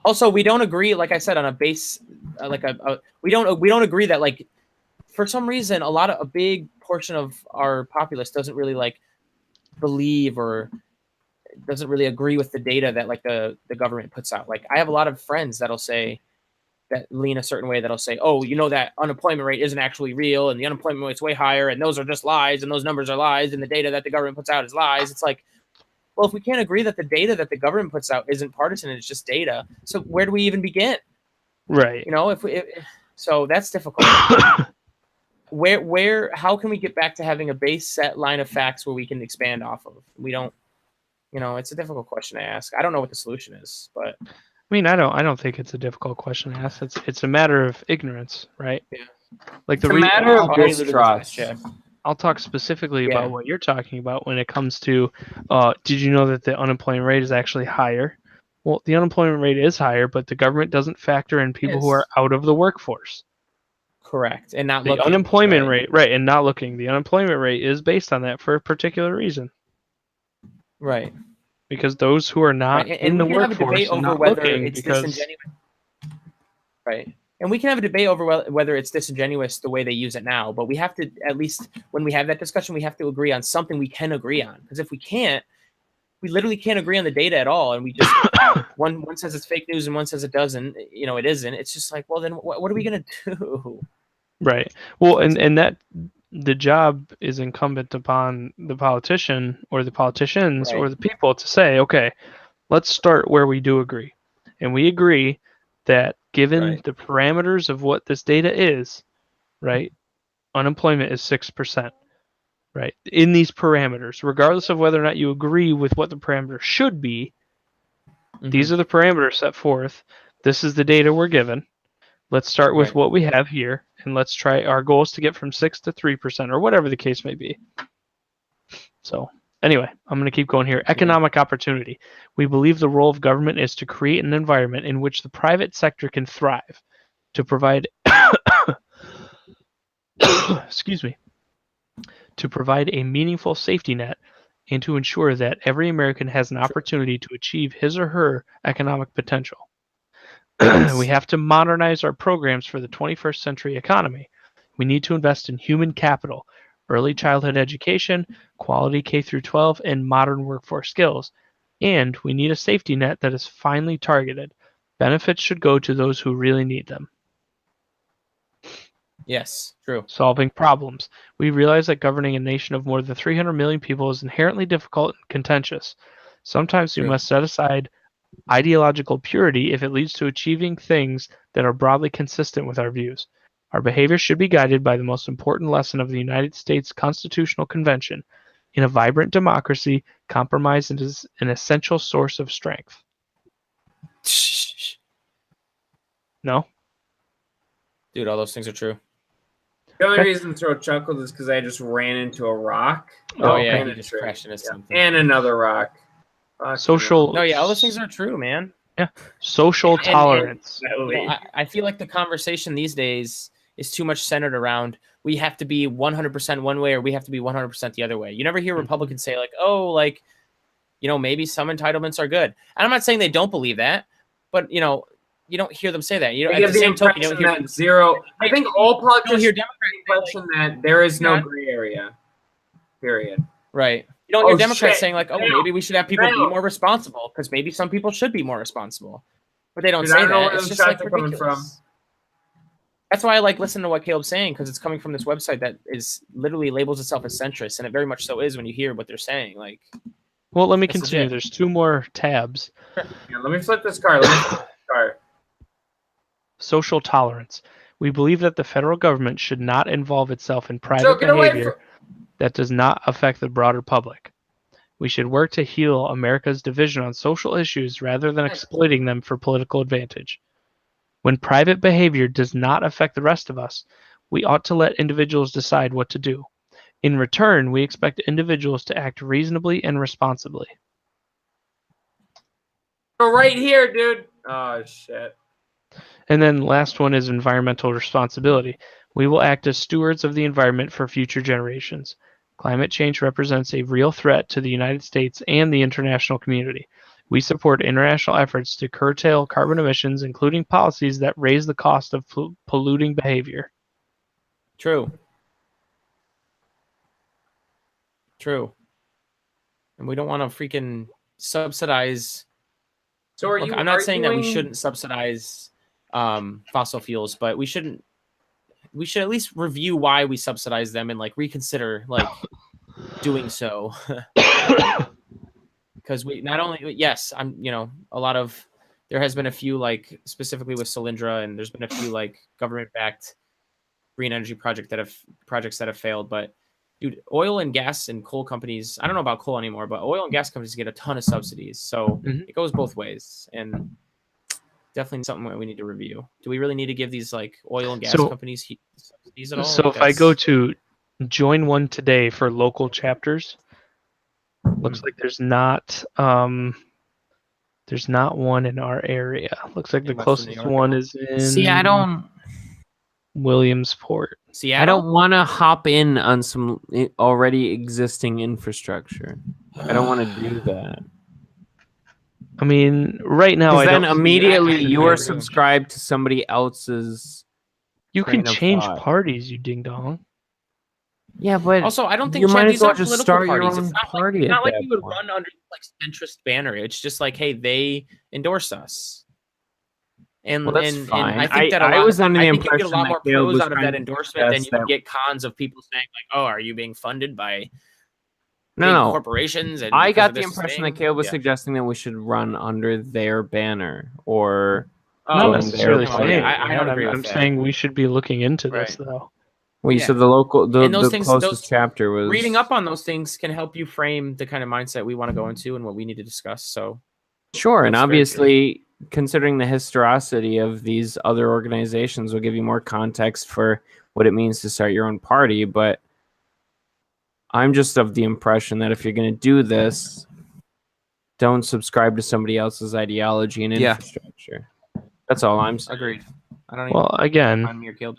Also, we don't agree, like I said, on a base, we don't agree that like for some reason a big portion of our populace doesn't really like believe or doesn't really agree with the data that like the government puts out. Like I have a lot of friends that'll say that lean a certain way that'll say, oh, that unemployment rate isn't actually real and the unemployment rate's way higher and those are just lies and those numbers are lies and the data that the government puts out is lies. It's like, well, if we can't agree that the data that the government puts out isn't partisan and it's just data, so where do we even begin? Right. So that's difficult. How can we get back to having a base set line of facts where we can expand off of? We don't, it's a difficult question to ask. I don't know what the solution is, but I mean, I don't think it's a difficult question to ask. It's a matter of ignorance, right? Yeah. Like It's a matter of distrust. I'll talk specifically Yeah. about what you're talking about when it comes to, did you know that the unemployment rate is actually higher? Well, the unemployment rate is higher, but the government doesn't factor in people who are out of the workforce. Correct. And not The looking. unemployment rate, right, and not looking. The unemployment rate is based on that for a particular reason. Right. Because those who are not in the workforce are not looking because... disingenuous. Right. And we can have a debate over whether it's disingenuous the way they use it now, but we have to, at least when we have that discussion, we have to agree on something we can agree on. Because if we can't, we literally can't agree on the data at all. And we just, one says it's fake news and one says it doesn't, it isn't. It's just like, well, then what are we going to do? Right. Well, and that the job is incumbent upon the politician or the politicians or the people to say, okay, let's start where we do agree. And we agree that given the parameters of what this data is, right, unemployment is 6%, right? In these parameters, regardless of whether or not you agree with what the parameters should be, these are the parameters set forth. This is the data we're given. Let's start with what we have here, and let's try. Our goal is to get from 6 to 3%, or whatever the case may be. So, anyway, I'm going to keep going here. Economic opportunity. We believe the role of government is to create an environment in which the private sector can thrive, to provide, to provide a meaningful safety net, and to ensure that every American has an opportunity to achieve his or her economic potential. We have to modernize our programs for the 21st century economy. We need to invest in human capital, early childhood education, quality K-12, and modern workforce skills. And we need a safety net that is finely targeted. Benefits should go to those who really need them. Yes, true. Solving problems. We realize that governing a nation of more than 300 million people is inherently difficult and contentious. Sometimes we must set aside ideological purity if it leads to achieving things that are broadly consistent with our views. Our behavior should be guided by the most important lesson of the United States Constitutional Convention. In a vibrant democracy, compromise is an essential source of strength. No. Dude, all those things are true. The only reason Throw chuckled is because I just ran into a rock. Oh, yeah, and he a just tree. crashed into something. And another rock. Social. No, yeah, all those things are true, man. Yeah. Social tolerance. You know, I feel like the conversation these days is too much centered around we have to be 100% one way or we have to be 100% the other way. You never hear Republicans say like, oh, like, you know, maybe some entitlements are good. And I'm not saying they don't believe that, but, you know, you don't hear them say that. You know, I at get the the same token, you impression don't hear that zero. I think all politicians hear get the impression that there is no Yeah. gray area. Period. Right. You don't hear Oh, Democrats shit. saying like, oh, Fail. maybe we should have people be Fail. more responsible because maybe some people should be more responsible. But they don't Dude, I say don't know that. where It's those just shots like are coming ridiculous. That's why I like listening to what Caleb's saying because it's coming from this website that is literally labels itself as centrist, and it very much so is when you hear what they're saying. Like, Well, let me It's continue. legit. There's 2 more tabs. Yeah, let me flip this card. Social tolerance. We believe that the federal government should not involve itself in private Joe, get away behavior that does not affect the broader public. We should work to heal America's division on social issues rather than exploiting them for political advantage. When private behavior does not affect the rest of us, we ought to let individuals decide what to do. In return, we expect individuals to act reasonably and responsibly. Oh, right here, dude. Oh, shit. And then last one is environmental responsibility. We will act as stewards of the environment for future generations. Climate change represents a real threat to the United States and the international community. We support international efforts to curtail carbon emissions, including policies that raise the cost of polluting behavior. true. True. And we don't want to freaking subsidize. So are Look, you I'm not saying that we arguing- shouldn't subsidize fossil fuels, but we should at least review why we subsidize them and like reconsider like doing so. Because we not only yes, I'm a lot of there has been a few like specifically with Solyndra, and there's been a few like government backed green energy projects that have failed. But dude, oil and gas and coal companies, I don't know about coal anymore, but oil and gas companies get a ton of subsidies. So it goes both ways, and definitely something that we need to review. Do we really need to give these like oil and gas companies subsidies at all? So like, if I go to join one today for local chapters, looks like there's not one in our area. Looks like the closest one is in See, I don't Williamsport. Seattle? I don't want to hop in on some already existing infrastructure. I don't want to do that. I mean, right now, I Then don't. immediately you are subscribed to somebody else's. You can train of change thought. parties, you ding dong. Yeah, but Also, I don't think you might these as well aren't just political start your parties. own It's not party. like, at not like that you would point. run under like centrist banner. It's just like, hey, they endorse us. And, Well, that's and fine. I think that a I lot, was under the I think you get a impression lot that more Caleb pros was out of trying that to endorsement than suggest you would that- get cons of people saying like, oh, are you being funded by No, corporations? And I because got of the this impression thing? that Caleb was Yeah. suggesting that we should run under their banner or Not join necessarily their saying- saying. party. I don't agree with I'm that. saying we should be looking into this, Right. though. Well, you Yeah. said the And those things- closest those- chapter was Reading up on those things can help you frame the kind of mindset we want to go into and what we need to discuss. So Sure, and That's very obviously, considering the historicity of these other organizations, will give you more context for what it means to start your own party. But I'm just of the impression that if you're going to do this, don't subscribe to somebody else's ideology and Yeah. infrastructure. That's all I'm saying. agreed. I don't Well, again, I'm your Caleb.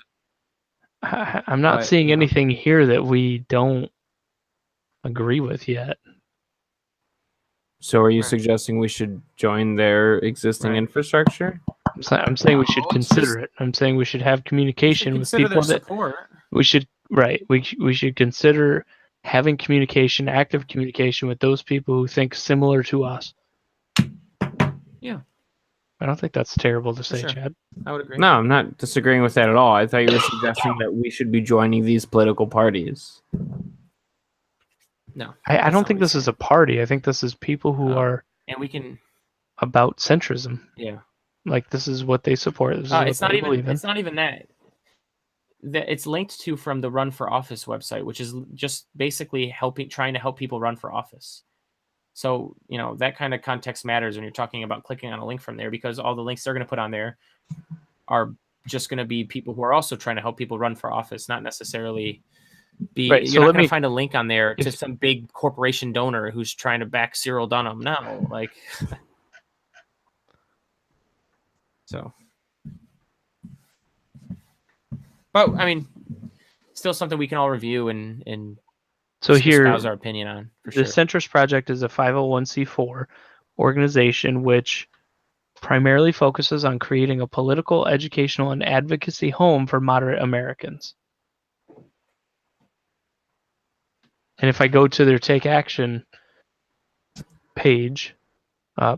I'm not But, seeing you know. anything here that we don't agree with yet. So, are you Right. suggesting we should join their existing Right. infrastructure? I'm saying we should No, it's consider just- it. I'm saying we should have communication with Consider people their that support. we should we should consider having communication, active communication with those people who think similar to us. Yeah. I don't think that's terrible to say, sure. Chad. I would agree. No, I'm not disagreeing with that at all. I thought you were suggesting that we should be joining these political parties. No. I that's don't not think what this he's is a party. I think this is people who Oh. are And we can about centrism. yeah. Like this is what they support. This is what It's not they even believe in. it's not even that. It's linked to from the Run for Office website, which is just basically trying to help people run for office. So, that kind of context matters when you're talking about clicking on a link from there, because all the links they're going to put on there are just going to be people who are also trying to help people run for office, not necessarily be. Right, You're so not let going me- to find a link on there to some big corporation donor who's trying to back Cyril Dunham. No, like. So. But I mean, still something we can all review and So here, espouse our opinion on. For the sure. Centrist Project is a 501c4 organization which primarily focuses on creating a political, educational, and advocacy home for moderate Americans. And if I go to their Take Action page,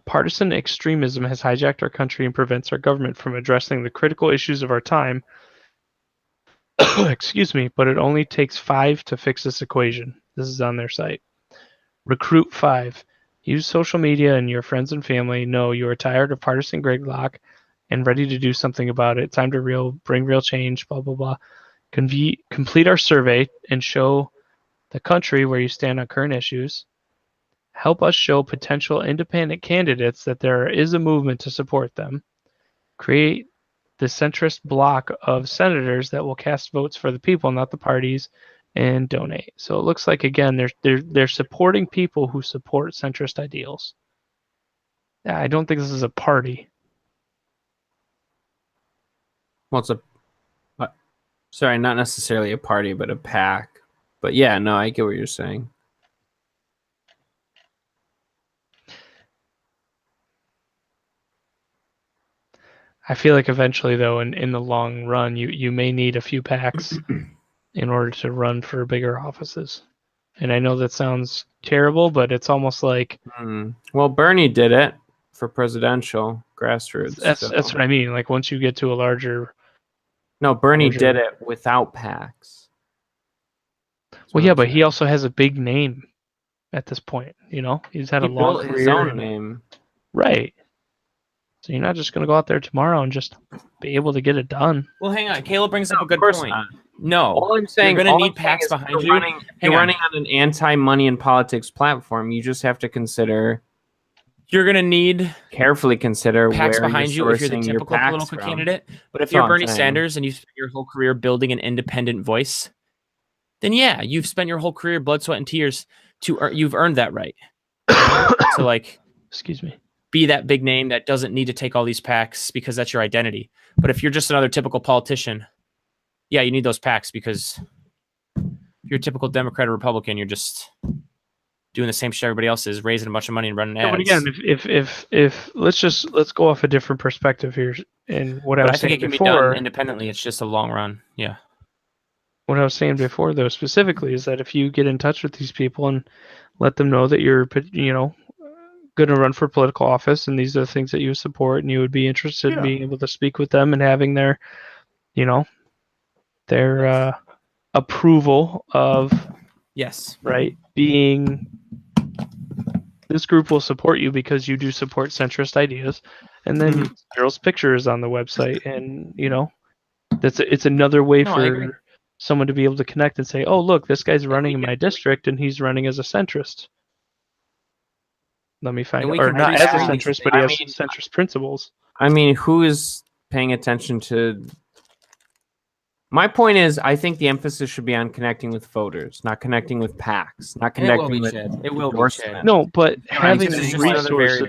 partisan extremism has hijacked our country and prevents our government from addressing the critical issues of our time. Excuse me, but it only takes 5 to fix this equation. This is on their site. Recruit 5. Use social media and your friends and family know you are tired of partisan gridlock and ready to do something about it. Time to bring real change, blah, blah, blah. Complete our survey and show the country where you stand on current issues. Help us show potential independent candidates that there is a movement to support them. Create the centrist bloc of senators that will cast votes for the people, not the parties, and donate. So it looks like, again, they're supporting people who support centrist ideals. Yeah, I don't think this is a party. Well, it's sorry, not necessarily a party, but a PAC. But yeah, no, I get what you're saying. I feel like eventually, though, in the long run, you may need a few PACs in order to run for bigger offices. And I know that sounds terrible, but it's almost like... Well, Bernie did it for presidential grassroots. That's what I mean. Like, once you get to a larger... No, Bernie did it without PACs. Well, yeah, but he also has a big name at this point. You know, he's had a long career. His own name, right? So you're not just going to go out there tomorrow and just be able to get it done. Well, hang on. Caleb brings up a good point. Not. No, all I'm saying, you're going to need PACs behind you. You're running on an anti-money and politics platform. You just have to consider. You're going to need carefully consider PACs where behind you if you're the typical political candidate. But if you're Bernie Sanders and you've spent your whole career building an independent voice, then yeah, you've spent your whole career, blood, sweat, and tears you've earned that right. So like, excuse me, be that big name that doesn't need to take all these PACs because that's your identity. But if you're just another typical politician, yeah, you need those PACs because if you're a typical Democrat or Republican, you're just doing the same shit everybody else is, raising a bunch of money and running ads. But again, if let's go off a different perspective here, and what I was saying before, it can be done independently. It's just a long run. Yeah. What I was saying before, though, specifically, is that if you get in touch with these people and let them know that you're, going to run for political office and these are the things that you support and you would be interested in being able to speak with them and having their, their approval of, yes, right, being, this group will support you because you do support centrist ideas, and then Daryl's picture is on the website, and it's another way for someone to be able to connect and say, oh, look, this guy's running in my district and he's running as a centrist. Let me find out. Or not as a centrist, but he has centrist principles. I mean, who is paying attention to... My point is, I think the emphasis should be on connecting with voters, not connecting with PACs, not connecting with... It will be, Chad. No, but having these resources...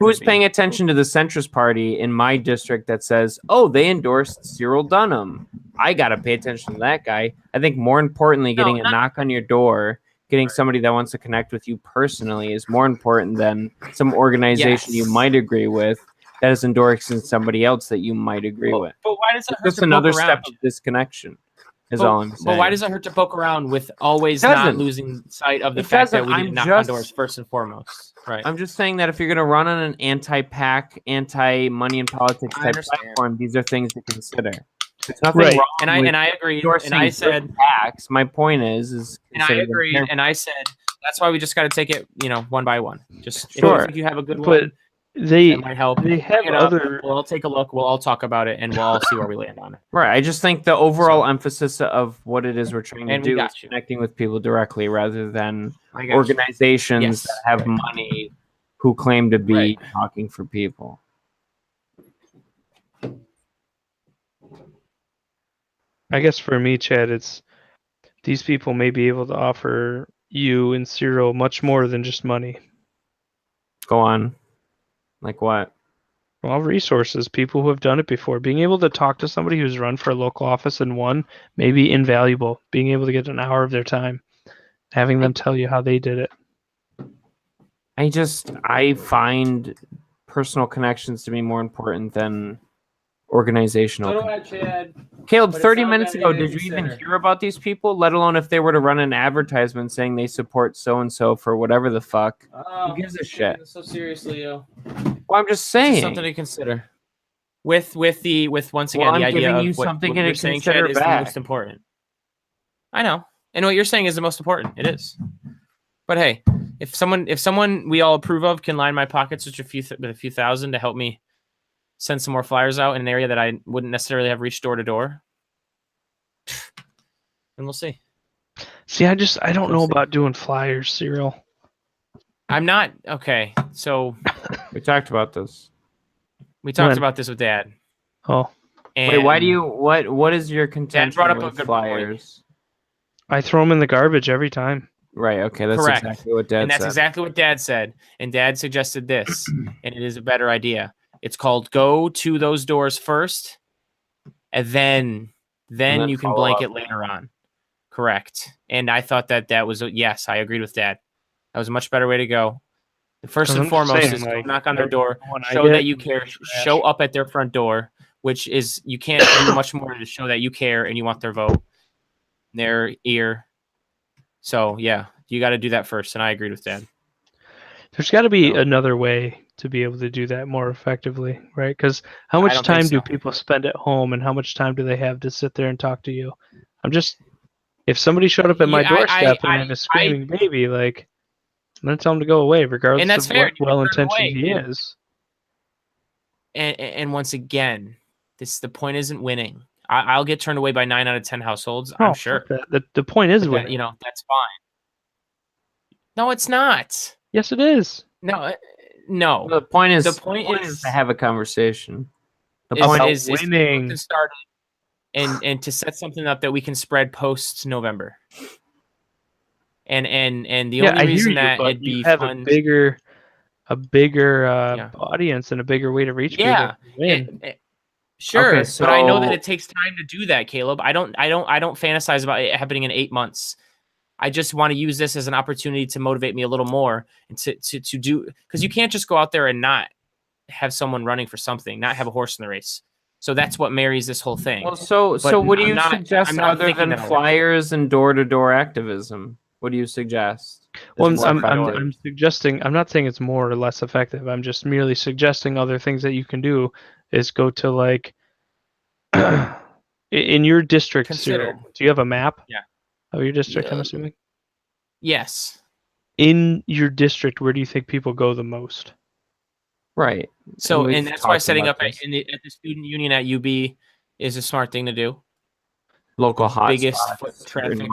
Who's paying attention to the centrist party in my district that says, oh, they endorsed Cyril Dunham? I got to pay attention to that guy. I think more importantly, getting a knock on your door, getting somebody that wants to connect with you personally is more important than some organization you might agree with that is endorsing somebody else that you might agree with. But why does it hurt just to another poke step around? of disconnection is all I'm saying. But why does it hurt to poke around with always not losing sight of the fact that we need to knock on doors first and foremost? Right. I'm just saying that if you're going to run on an anti-PAC, anti-money and politics type platform, these are things to consider. There's nothing wrong and I agree. And I said PACs. My point is and I agree. And I said that's why we just got to take it, one by one. Just if you think you have a good one, that might help. They have other. We'll all take a look. We'll all talk about it, and we'll all see where we land on it. Right. I just think the overall emphasis of what it is we're trying to do is connecting with people directly rather than organizations that have money who claim to be talking for people. I guess for me, Chad, it's these people may be able to offer you and Cyril much more than just money. Go on. Like what? Well, resources, people who have done it before. Being able to talk to somebody who's run for a local office and won may be invaluable. Being able to get an hour of their time, having them tell you how they did it. I find personal connections to be more important than organizational. So do I, Chad. Caleb, But it's 30 not minutes that ago, easy did to you even consider. hear about these people? Let alone if they were to run an advertisement saying they support so-and-so for whatever the fuck. Oh, Who gives a shit? So seriously, yo. Well, I'm just It's saying. just something to consider. With once again Well, I'm the idea giving of you what something you're to saying, consider Chad, is the back. most important. I know, and what you're saying is the most important. It is. But hey, if someone we all approve of can line my pockets with a few thousand to help me send some more flyers out in an area that I wouldn't necessarily have reached door to door, and we'll see. See, I don't know about doing flyers, Cyril. I'm not okay. So We talked about this. we talked When? about this with Dad. Oh, And Wait, why do you what is your contention brought up a with good flyers? I throw them in the garbage every time. Right, okay, that's Correct. exactly what Dad and that's said. exactly what Dad said. And Dad suggested this, and it is a better idea. It's called go to those doors first, and then then you can follow blanket up. later on. Correct. And I thought that was yes, I agreed with Dad. That was a much better way to go. The first and I'm just foremost saying, is go like, knock on their every door, one I show get, that you care, show up at their front door, which is you can't do much more to show that you care and you want their vote, their ear. So yeah, you got to do that first, and I agreed with Dad. There's got to be No. another way to be able to do that more effectively, right? Because how much don't time think do so. people spend at home, and how much time do they have to sit there and talk to you? If somebody showed up at my Yeah, doorstep and had a screaming baby, like, I'm gonna tell him to go away, regardless And that's of fair. what You can turn well-intentioned away. he is. And once again, the point isn't winning. I'll get turned away by 9 out of 10 households. I'm sure. Fuck that. The point is But winning. that's fine. No, it's not. Yes, it is. No, no. The point is is to have a conversation. The is, point is, is to get winning. something started and to set something up that we can spread post November. And the Yeah, only I reason hear you, that but it'd be you have fun. a bigger Yeah. audience and a bigger way to reach Yeah. people. To win. Sure, Okay, but I know that so- it takes time to do that, Caleb. I don't fantasize about it happening in 8 months. I just want to use this as an opportunity to motivate me a little more and to do, because you can't just go out there and not have someone running for something, not have a horse in the race. So that's what marries this whole thing. Well, so But what do I'm you not- suggest I'm not other thinking than that way. flyers and door-to-door activism? What do you suggest? Well, is more effective? I'm suggesting. I'm not saying it's more or less effective. I'm just merely suggesting other things that you can do. Is go to like in your district. Considered. Cyril, do you have a map? Yeah. Of your district, I'm Yeah. assuming. Yes. In your district, where do you think people go the most? Right. So we've and that's why talked setting about up at the student union at UB is a smart thing to do. local Biggest hotspots, foot certain traffic of the whole-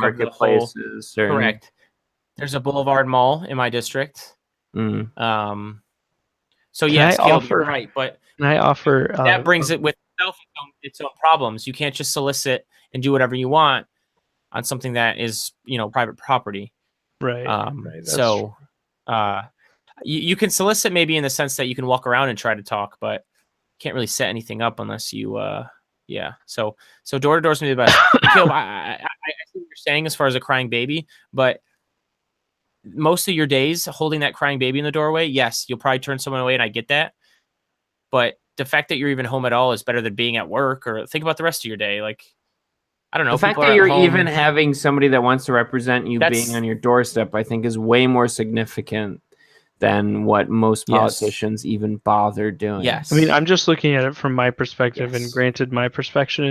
marketplaces. Certain, Correct. There's a Boulevard Mall in my district. Mm. So Can yes, I Caleb, you're offer- right, but And I offer that brings it with itself its own problems. You can't just solicit and do whatever you want on something that is, private property. right. That's So, you can solicit maybe in the sense that you can walk around and try to talk, but can't really set anything up unless you, yeah. So door to door is gonna be the best. And Caleb, I see what you're saying as far as a crying baby, but most of your days holding that crying baby in the doorway, yes, you'll probably turn someone away, and I get that. But the fact that you're even home at all is better than being at work. Or think about the rest of your day. Like, I don't know. The fact people are that at you're home. even having somebody that wants to represent you That's- being on your doorstep, I think, is way more significant than what most Yes. politicians even bother doing. Yes. I mean, I'm just looking at it from my perspective, Yes. and granted, my perspective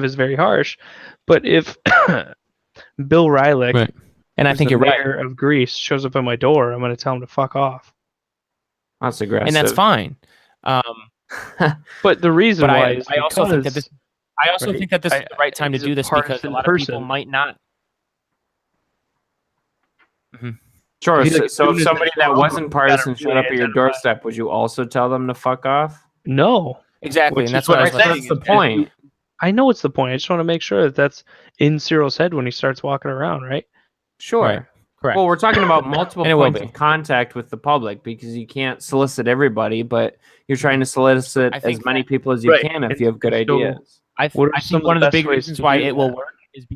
is very harsh. But if Bill Rylick, Right. And I who's think the you're right. mayor of Greece, shows up at my door, I'm going to tell him to fuck off. That's aggressive. And that's fine. But the reason But why I is also think that because- this. I also Right. think that this is the right time to He's a do this because a partisan lot of people person. might not. Sure. He's like, So as soon if as somebody it's that over, wasn't you partisan gotta showed really up at your identify. doorstep, would you also tell them to fuck off? No. Exactly, Which and that's is what I what was I'm like. saying. That's the point. I know it's the point. I just want to make sure that that's in Cyril's head when he starts walking around, right? Sure. Right. Correct. Well, we're talking about multiple And it will points be. of contact with the public because you can't solicit everybody, but you're trying to solicit I as think many that- people as you Right. can if And- you have good and so- ideas. What are I some think of one the of the best big ways reasons to why do it will that? work is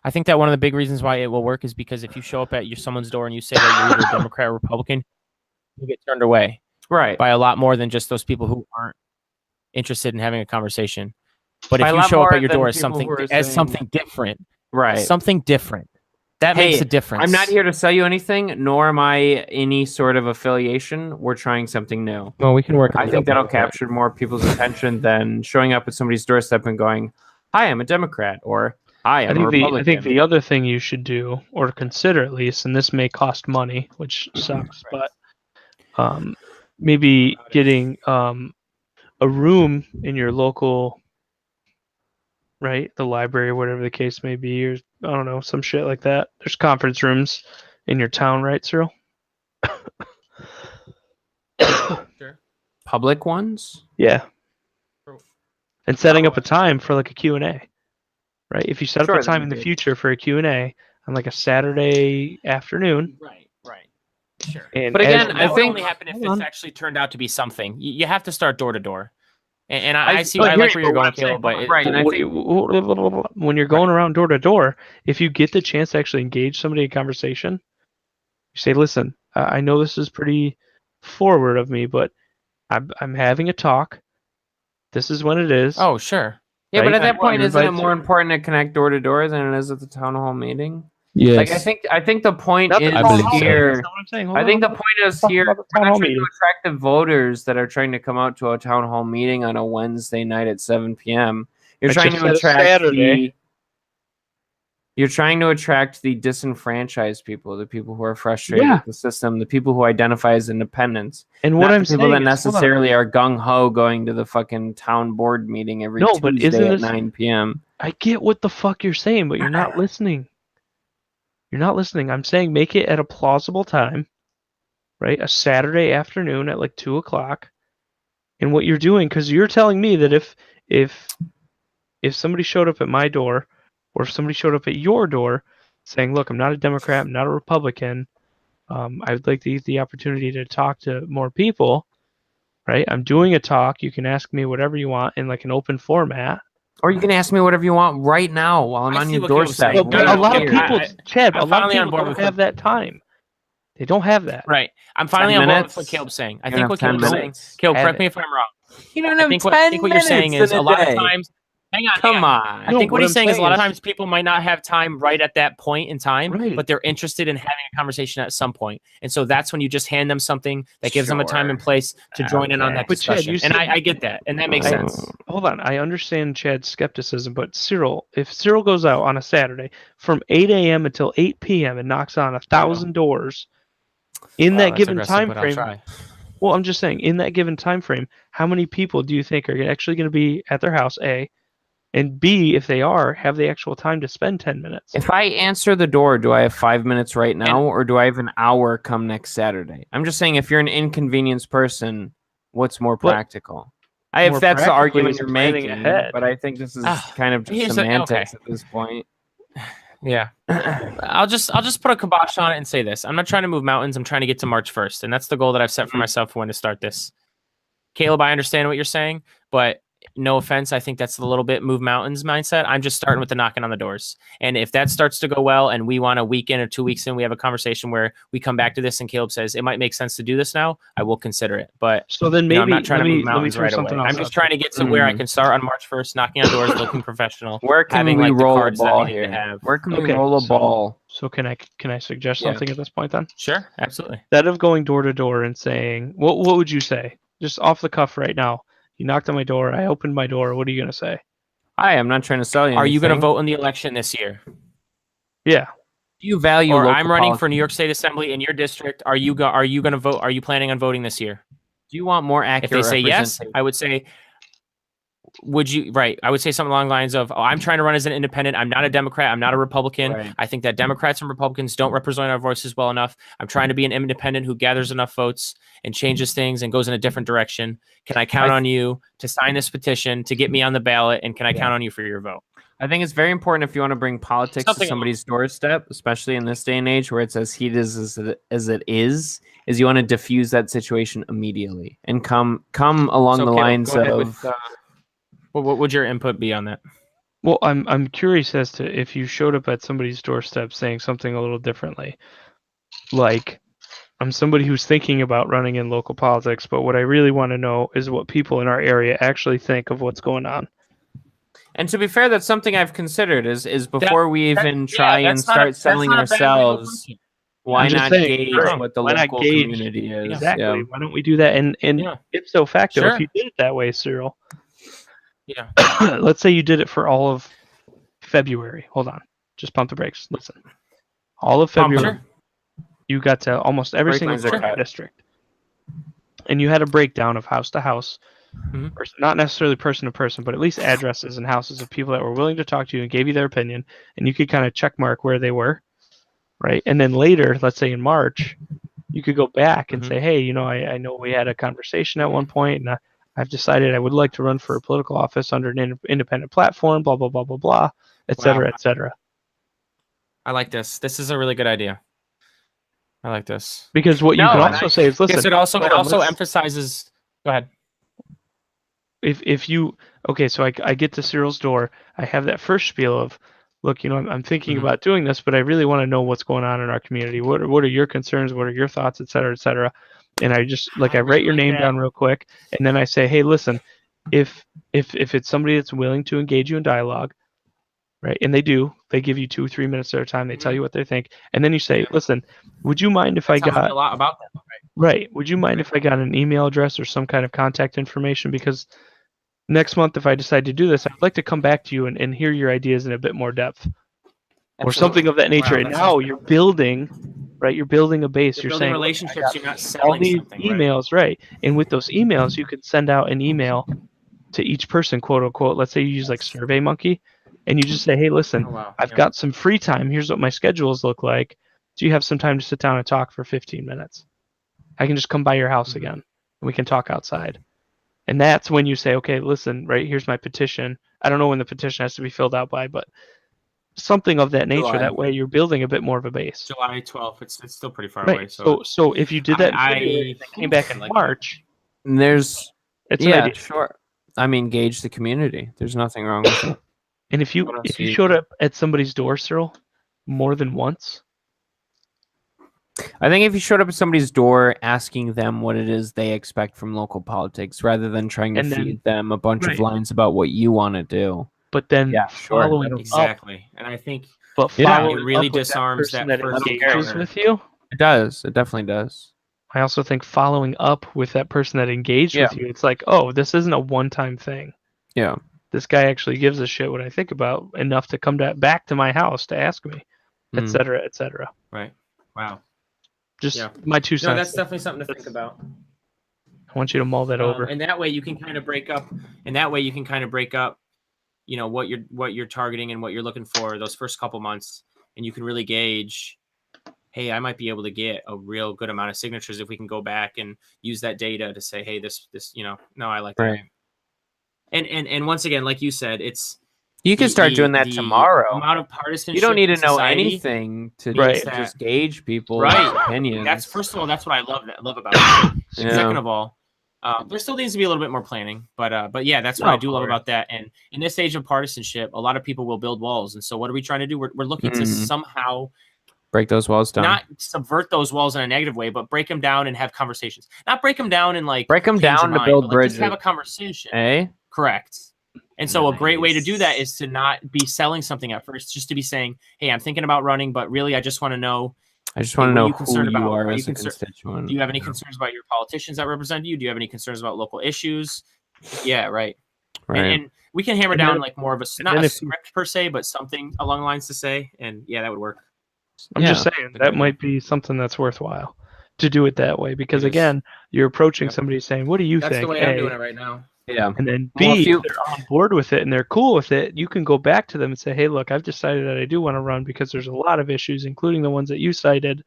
I think that one of the big reasons why it will work is because if you show up at someone's door and you say that you're either Democrat or Republican, you get turned away Right. by a lot more than just those people who aren't interested in having a conversation. But By if a you lot show up more at your than door as people something who are as saying- something different, Right. something different, that Hey, makes a difference. I'm not here to sell you anything, nor am I any sort of affiliation. We're trying something new. Well, we can work. I think that'll capture more people's attention than showing up at somebody's doorstep and going, "Hi, I'm a Democrat," or "Hi, I'm a Republican." I think the other thing you should do, or consider at least, and this may cost money, which sucks, but maybe getting a room in your local, right, the library, or whatever the case may be, or I don't know, some shit like that. There's conference rooms in your town, right, Cyril? Sure. Public ones? Yeah. And setting up a time for like a Q&A, right? If you set Sure, up a time that'd in the be good. future for a Q&A on like a Saturday afternoon, Right. Sure. and But again, as- I that would think- only happen if hold it's on. actually turned out to be something. You have to start door to door. And I I see. hear I you, like where you're but what going, I'm saying- Caleb. But right, and I think when you're going around door to door, if you get the chance to actually engage somebody in conversation, you say, "Listen, I know this is pretty forward of me, but I'm having a talk. This is when it is." oh, sure. yeah, but right? at that point, You're isn't it invited more to- important to connect door to door than it is at the town hall meeting? Yes. Like I think the point Not the is town hall meeting, here. that's not what I'm saying. Hold I think the on. point is Talk here. about the We're town not hall trying meeting. to attract the voters that are trying to come out to a town hall meeting on a Wednesday night at 7 p.m. You're I trying just to said a attract Saturday. You're trying to attract the disenfranchised people, the people who are frustrated Yeah. with the system, the people who identify as independents. And what Not I'm the people saying that is, hold on. necessarily are gung ho going to the fucking town board meeting every No, but Tuesday isn't at this- 9 p.m. I get what the fuck you're saying, but you're not listening. You're not listening. I'm saying make it at a plausible time, right? A Saturday afternoon at like 2:00. And what you're doing, because you're telling me that if somebody showed up at my door, or if somebody showed up at your door, saying, "Look, I'm not a Democrat, I'm not a Republican. I would like the opportunity to talk to more people." Right? I'm doing a talk. You can ask me whatever you want in like an open format. Or you can ask me whatever you want right now while I'm I on see your what Caleb's doorstep. saying. But No, a lot of here, people, Chad, I'm a lot of finally on people board don't with have that time. They don't have that. Right. I'm finally 10 on board minutes? with what Caleb's saying. I You think don't what have 10 Caleb's saying. minutes? Caleb, Have correct it. me if I'm wrong. You don't I have think 10 what you're saying minutes is in a lot of day. times. Hang on. Come on. I No, think what what he's I'm saying is a saying lot of is- times people might not have time right at that point in time, Right. but they're interested in having a conversation at some point. And so that's when you just hand them something that gives them a time and Sure. place to join in on Okay. that But Chad, discussion. you And said- I get that. And that makes sense. Hold on. I understand Chad's skepticism, but Cyril, if Cyril goes out on a Saturday from 8 a.m. until 8 p.m. and knocks on 1,000 doors in Wow, that that's given aggressive, time but I'll frame, try. well, I'm just saying, in that given time frame, how many people do you think are actually going to be at their house, A, and B, if they are, have the actual time to spend 10 minutes? If I answer the door, do I have 5 minutes right now, or do I have an hour come next Saturday? I'm just saying, if you're an inconvenienced person, what's more But- practical? More If that's the practically argument is you're planning making, ahead. but I think this is Ah, kind of just here's the- semantics okay. at this point. Yeah. I'll just put a kibosh on it and say this. I'm not trying to move mountains. I'm trying to get to March 1st. And that's the goal that I've set for myself for when to start this. Caleb, I understand what you're saying, but no offense, I think that's a little bit move mountains mindset. I'm just starting with the knocking on the doors. And if that starts to go well and we want a week in or 2 weeks in, we have a conversation where we come back to this and Caleb says it might make sense to do this now, I will consider it. But So then you maybe know, I'm not trying let to me move mountains throw right away. something else I'm out just there. trying to get to where I can start on March 1st, knocking on doors, looking professional. Where can having, we like, the roll a cards that I ball need to here? have. Where can we Okay, roll a so- ball? So can I suggest Yeah. something at this point then? Sure, absolutely. Instead of going door to door and saying, what would you say? Just off the cuff right now. You knocked on my door. I opened my door. What are you going to say? Hi, I'm not trying to sell you Are you going to anything. vote in the election this year? Yeah. Do you value Or local I'm running for politics? New York State Assembly in your district. Are you going to vote? Are you planning on voting this year? Do you want more If accurate they say yes, representation? I would say would you I would say something along the lines of, I'm trying to run as an independent. I'm not a Democrat. I'm not a Republican. Right. I think that Democrats and Republicans don't represent our voices well enough. I'm trying to be an independent who gathers enough votes and changes things and goes in a different direction. Can I count on you to sign this petition to get me on the ballot? And can I count on you for your vote? I think it's very important if you want to bring politics to somebody's doorstep, especially in this day and age where it's as heated as it is you want to diffuse that situation immediately and come along the lines of. What would your input be on that? Well, I'm curious as to if you showed up at somebody's doorstep saying something a little differently. Like, I'm somebody who's thinking about running in local politics, but what I really want to know is what people in our area actually think of what's going on. And to be fair, that's something I've considered is before we even try and start selling ourselves, why not gauge what the local community is? Exactly. Yeah. Why don't we do that? And ipso facto, if you did it that way, Cyril. Yeah. Let's say you did it for all of February. Hold on. Just pump the brakes. Listen. All of February, you got to almost every single district. And you had a breakdown of house to house. Mm-hmm. Not necessarily person to person, but at least addresses and houses of people that were willing to talk to you and gave you their opinion, and you could kind of check mark where they were, right? And then later, let's say in March, you could go back and say, hey, I know we had a conversation at one point, and I've decided I would like to run for a political office under an independent platform, blah, blah, blah, blah, blah, et cetera, et cetera. I like this. This is a really good idea. I like this. Because what you can also say is, listen. It also emphasizes. Go ahead. If you so I get to Cyril's door, I have that first spiel of, look, I'm thinking about doing this, but I really want to know what's going on in our community. What are your concerns? What are your thoughts, et cetera, et cetera. And I just I write your name down real quick, and then I say, hey, listen, if it's somebody that's willing to engage you in dialogue, right? And they give you 2 or 3 minutes at a time. They tell you what they think, and then you say, listen, would you mind if I got a lot about that, right? Would you mind if I got an email address or some kind of contact information? Because next month, if I decide to do this, I'd like to come back to you and hear your ideas in a bit more depth. Or something of that nature. And now you're building, right? You're building a base. You're building saying relationships. You're not selling all these emails, right? And with those emails, you could send out an email to each person, quote unquote. Let's say you use like SurveyMonkey, and you just say, hey, listen, I've got some free time. Here's what my schedules look like. Do you have some time to sit down and talk for 15 minutes? I can just come by your house again, and we can talk outside. And that's when you say, okay, listen, right, here's my petition. I don't know when the petition has to be filled out by, but something of that nature. That way you're building a bit more of a base. July 12th. It's still pretty far away. So if you did that and came back in March, it's an idea. Sure. I mean, engage the community. There's nothing wrong with it. And if you showed up at somebody's door, Cyril, more than once, I think if you showed up at somebody's door asking them what it is they expect from local politics, rather than trying to feed them a bunch of lines about what you want to do. But then following exactly. And I think it really disarms that first engages with you. It does. It definitely does. I also think following up with that person that engaged with you, it's like, oh, this isn't a one-time thing. Yeah. This guy actually gives a shit what I think about enough to come back to my house to ask me, et cetera, et cetera. Right. Wow. Just my 2 cents. No, that's definitely something to think about. I want you to mull that over. And that way you can kind of break up. What you're targeting and what you're looking for those first couple months, and you can really gauge, hey, I might be able to get a real good amount of signatures if we can go back and use that data to say, hey, this, no, I like that. And once again, like you said, it's you can start doing that tomorrow. Amount of partisanship. You don't need to know anything to just gauge people's opinions. That's first of all, that's what I love about it. Second of all, there still needs to be a little bit more planning, but yeah, that's what I do love about that. And in this age of partisanship, a lot of people will build walls. And so what are we trying to do? We're looking to somehow break those walls down. Not subvert those walls in a negative way, but break them down and have conversations. Not break them down and break them down to build bridges. Just have a conversation. Eh? Correct. And so a great way to do that is to not be selling something at first, just to be saying, hey, I'm thinking about running, but really I just want to know. I just want to know who you are as a constituent. Do you have any concerns about your politicians that represent you? Do you have any concerns about local issues? Yeah, right. And we can hammer down more of not a script per se, but something along the lines to say. And yeah, that would work. I'm just saying that might be something that's worthwhile to do it that way. Because again, you're approaching somebody saying, what do you think? That's the way I'm doing it right now. Yeah. And then Well, B, if they're on board with it and they're cool with it, you can go back to them and say, hey, look, I've decided that I do want to run because there's a lot of issues, including the ones that you cited.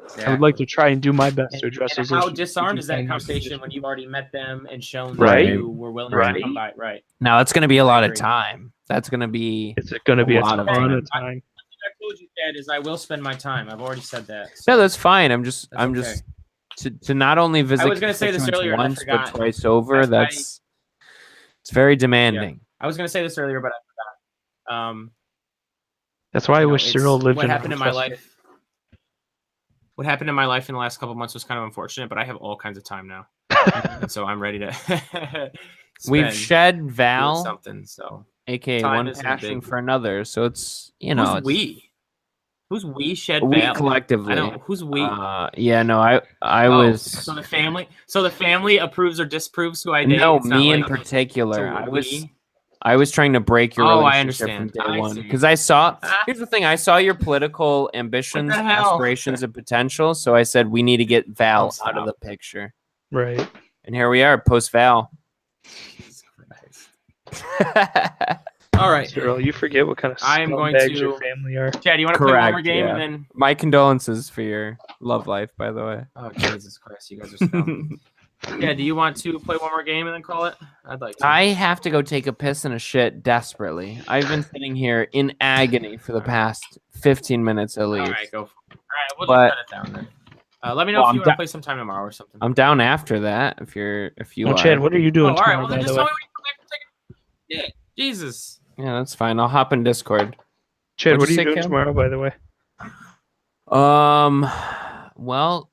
Exactly. I would like to try and do my best to And address those how issues. disarmed is that Find those conversation issues. when you've already met them and shown Right. that you were willing Right. to come by? Right. Now it's going to be a I lot of agree. time. That's going to be. It's going to be a lot ton of of time. time. I told you, Dad, is I will spend my time. I've already said that. No, that's fine. I'm just okay. to not only visit I was going to say this constituents earlier, and I once forgot. but twice over. It's very demanding. I was going to say this earlier, but I forgot. That's why I wish Cyril lived what in happened in my life. What happened in my life in the last couple of months was kind of unfortunate, but I have all kinds of time now, and so I'm ready to. We've shed Val, something, so aka time one passion for another. So it's Who's we shed we Val? collectively. I know who's we. Yeah, no, I was. So the family approves or disapproves who I date. No, It's not me in like- particular. so I was trying to break your I relationship from understand. day I one see. because I saw. Here's the thing: I saw your political ambitions, What the hell? aspirations, and potential. So I said we need to get Val Oh, out of stop. the picture. Right. And here we are, post Val. All right, Cyril, you forget what kind of I am going scumbags to- your family are. Chad, you want to play one Correct, more game yeah. and then? My condolences for your love life, by the way. Oh Jesus Christ, you guys are scum. Yeah, do you want to play one more game and then call it? I'd like to. I have to go take a piss and a shit desperately. I've been sitting here in agony for the past 15 minutes at least. All right, go. For it. All right, we'll But- just cut it down then. Let me know Well, if you I'm want to play sometime tomorrow or something. I'm down after that. If you Well, are. Chad, what are you Oh, doing all right. tomorrow, Well, then by just the tell way? me when you come back and take it. Yeah, Jesus. Yeah, that's fine. I'll hop in Discord. Chad, What'd what are you you say, doing Cam? tomorrow, by the way? Well,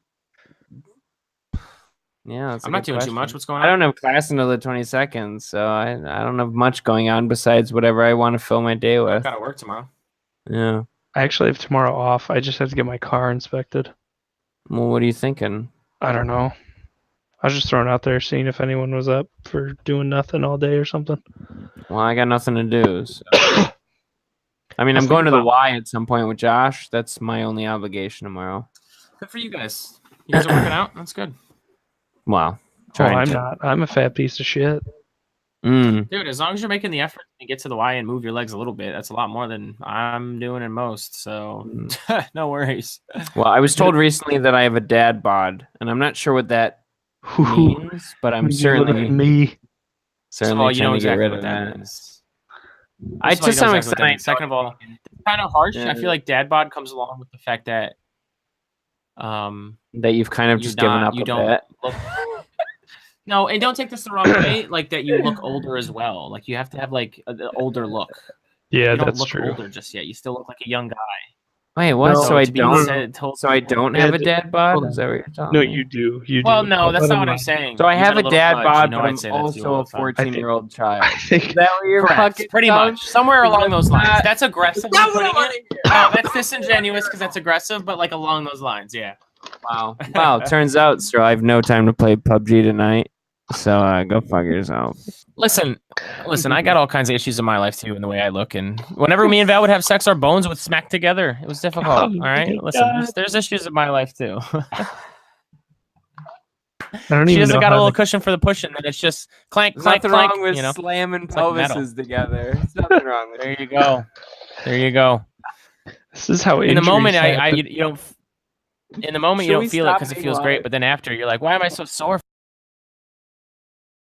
yeah, that's a I'm not good doing too question. much. What's going on? I don't have class until the 22nd, so I don't have much going on besides whatever I want to fill my day I've with. got to work tomorrow. Yeah. I actually have tomorrow off. I just have to get my car inspected. Well, what are you thinking? I don't know. I was just throwing out there, seeing if anyone was up for doing nothing all day or something. Well, I got nothing to do. So. I mean, I'm going to the Y at some point with Josh. That's my only obligation tomorrow. Good for you guys. You guys are working out. That's good, Wow. Oh, I'm not. I'm a fat piece of shit. Mm. dude. As long as you're making the effort to get to the Y and move your legs a little bit, that's a lot more than I'm doing in most. So no worries. Well, I was told recently that I have a dad bod, and I'm not sure what that means, but I'm certainly me. certainly Well, you know trying to get exactly rid what of that that. means. I First of all, to you know some exactly what that extent. means. Second of all, it's kind of harsh. Yeah. I feel like dad bod comes along with the fact that That you've kind of you're just given not- up you a don't bit. look. No, and don't take this the wrong way. Like that, you look older as well. Like you have to have like an older look. Yeah, You don't that's look true. older just yet. You still look like a young guy. Wait, what? No, so I to be don't. said- told- So I don't have a dad bod. Hold Is that what you're telling No, me? you do. You Well, do. no, that's Let not him what I'm know. saying. So I You have got a little dad fudge, bod, you know but I'd I'm say that to you also all a the time. 14-year-old child. I think Is that what you're Correct. fucking Pretty telling much. Somewhere along those lines. not- That's aggressive. That's putting not what it. No, that's disingenuous because that's aggressive, but like along those lines, yeah. Wow. Wow. Turns out, sir, I have no time to play PUBG tonight. So go fuck yourself. Listen, I got all kinds of issues in my life too in the way I look, and whenever me and Val would have sex, our bones would smack together. It was difficult. Oh All right, my listen, God. there's issues in my life too. I don't She even doesn't know got a how little to- cushion for the pushing, and it's just clank, There's clank, nothing clank. wrong with You know, slamming It's like metal. pelvises together. There's nothing wrong with there it. you go, there you go. This is how In the moment, injuries I happen. you don't. In the moment, Should you we don't feel it stop because it being feels live? great, but then after, you're like, why am I so sore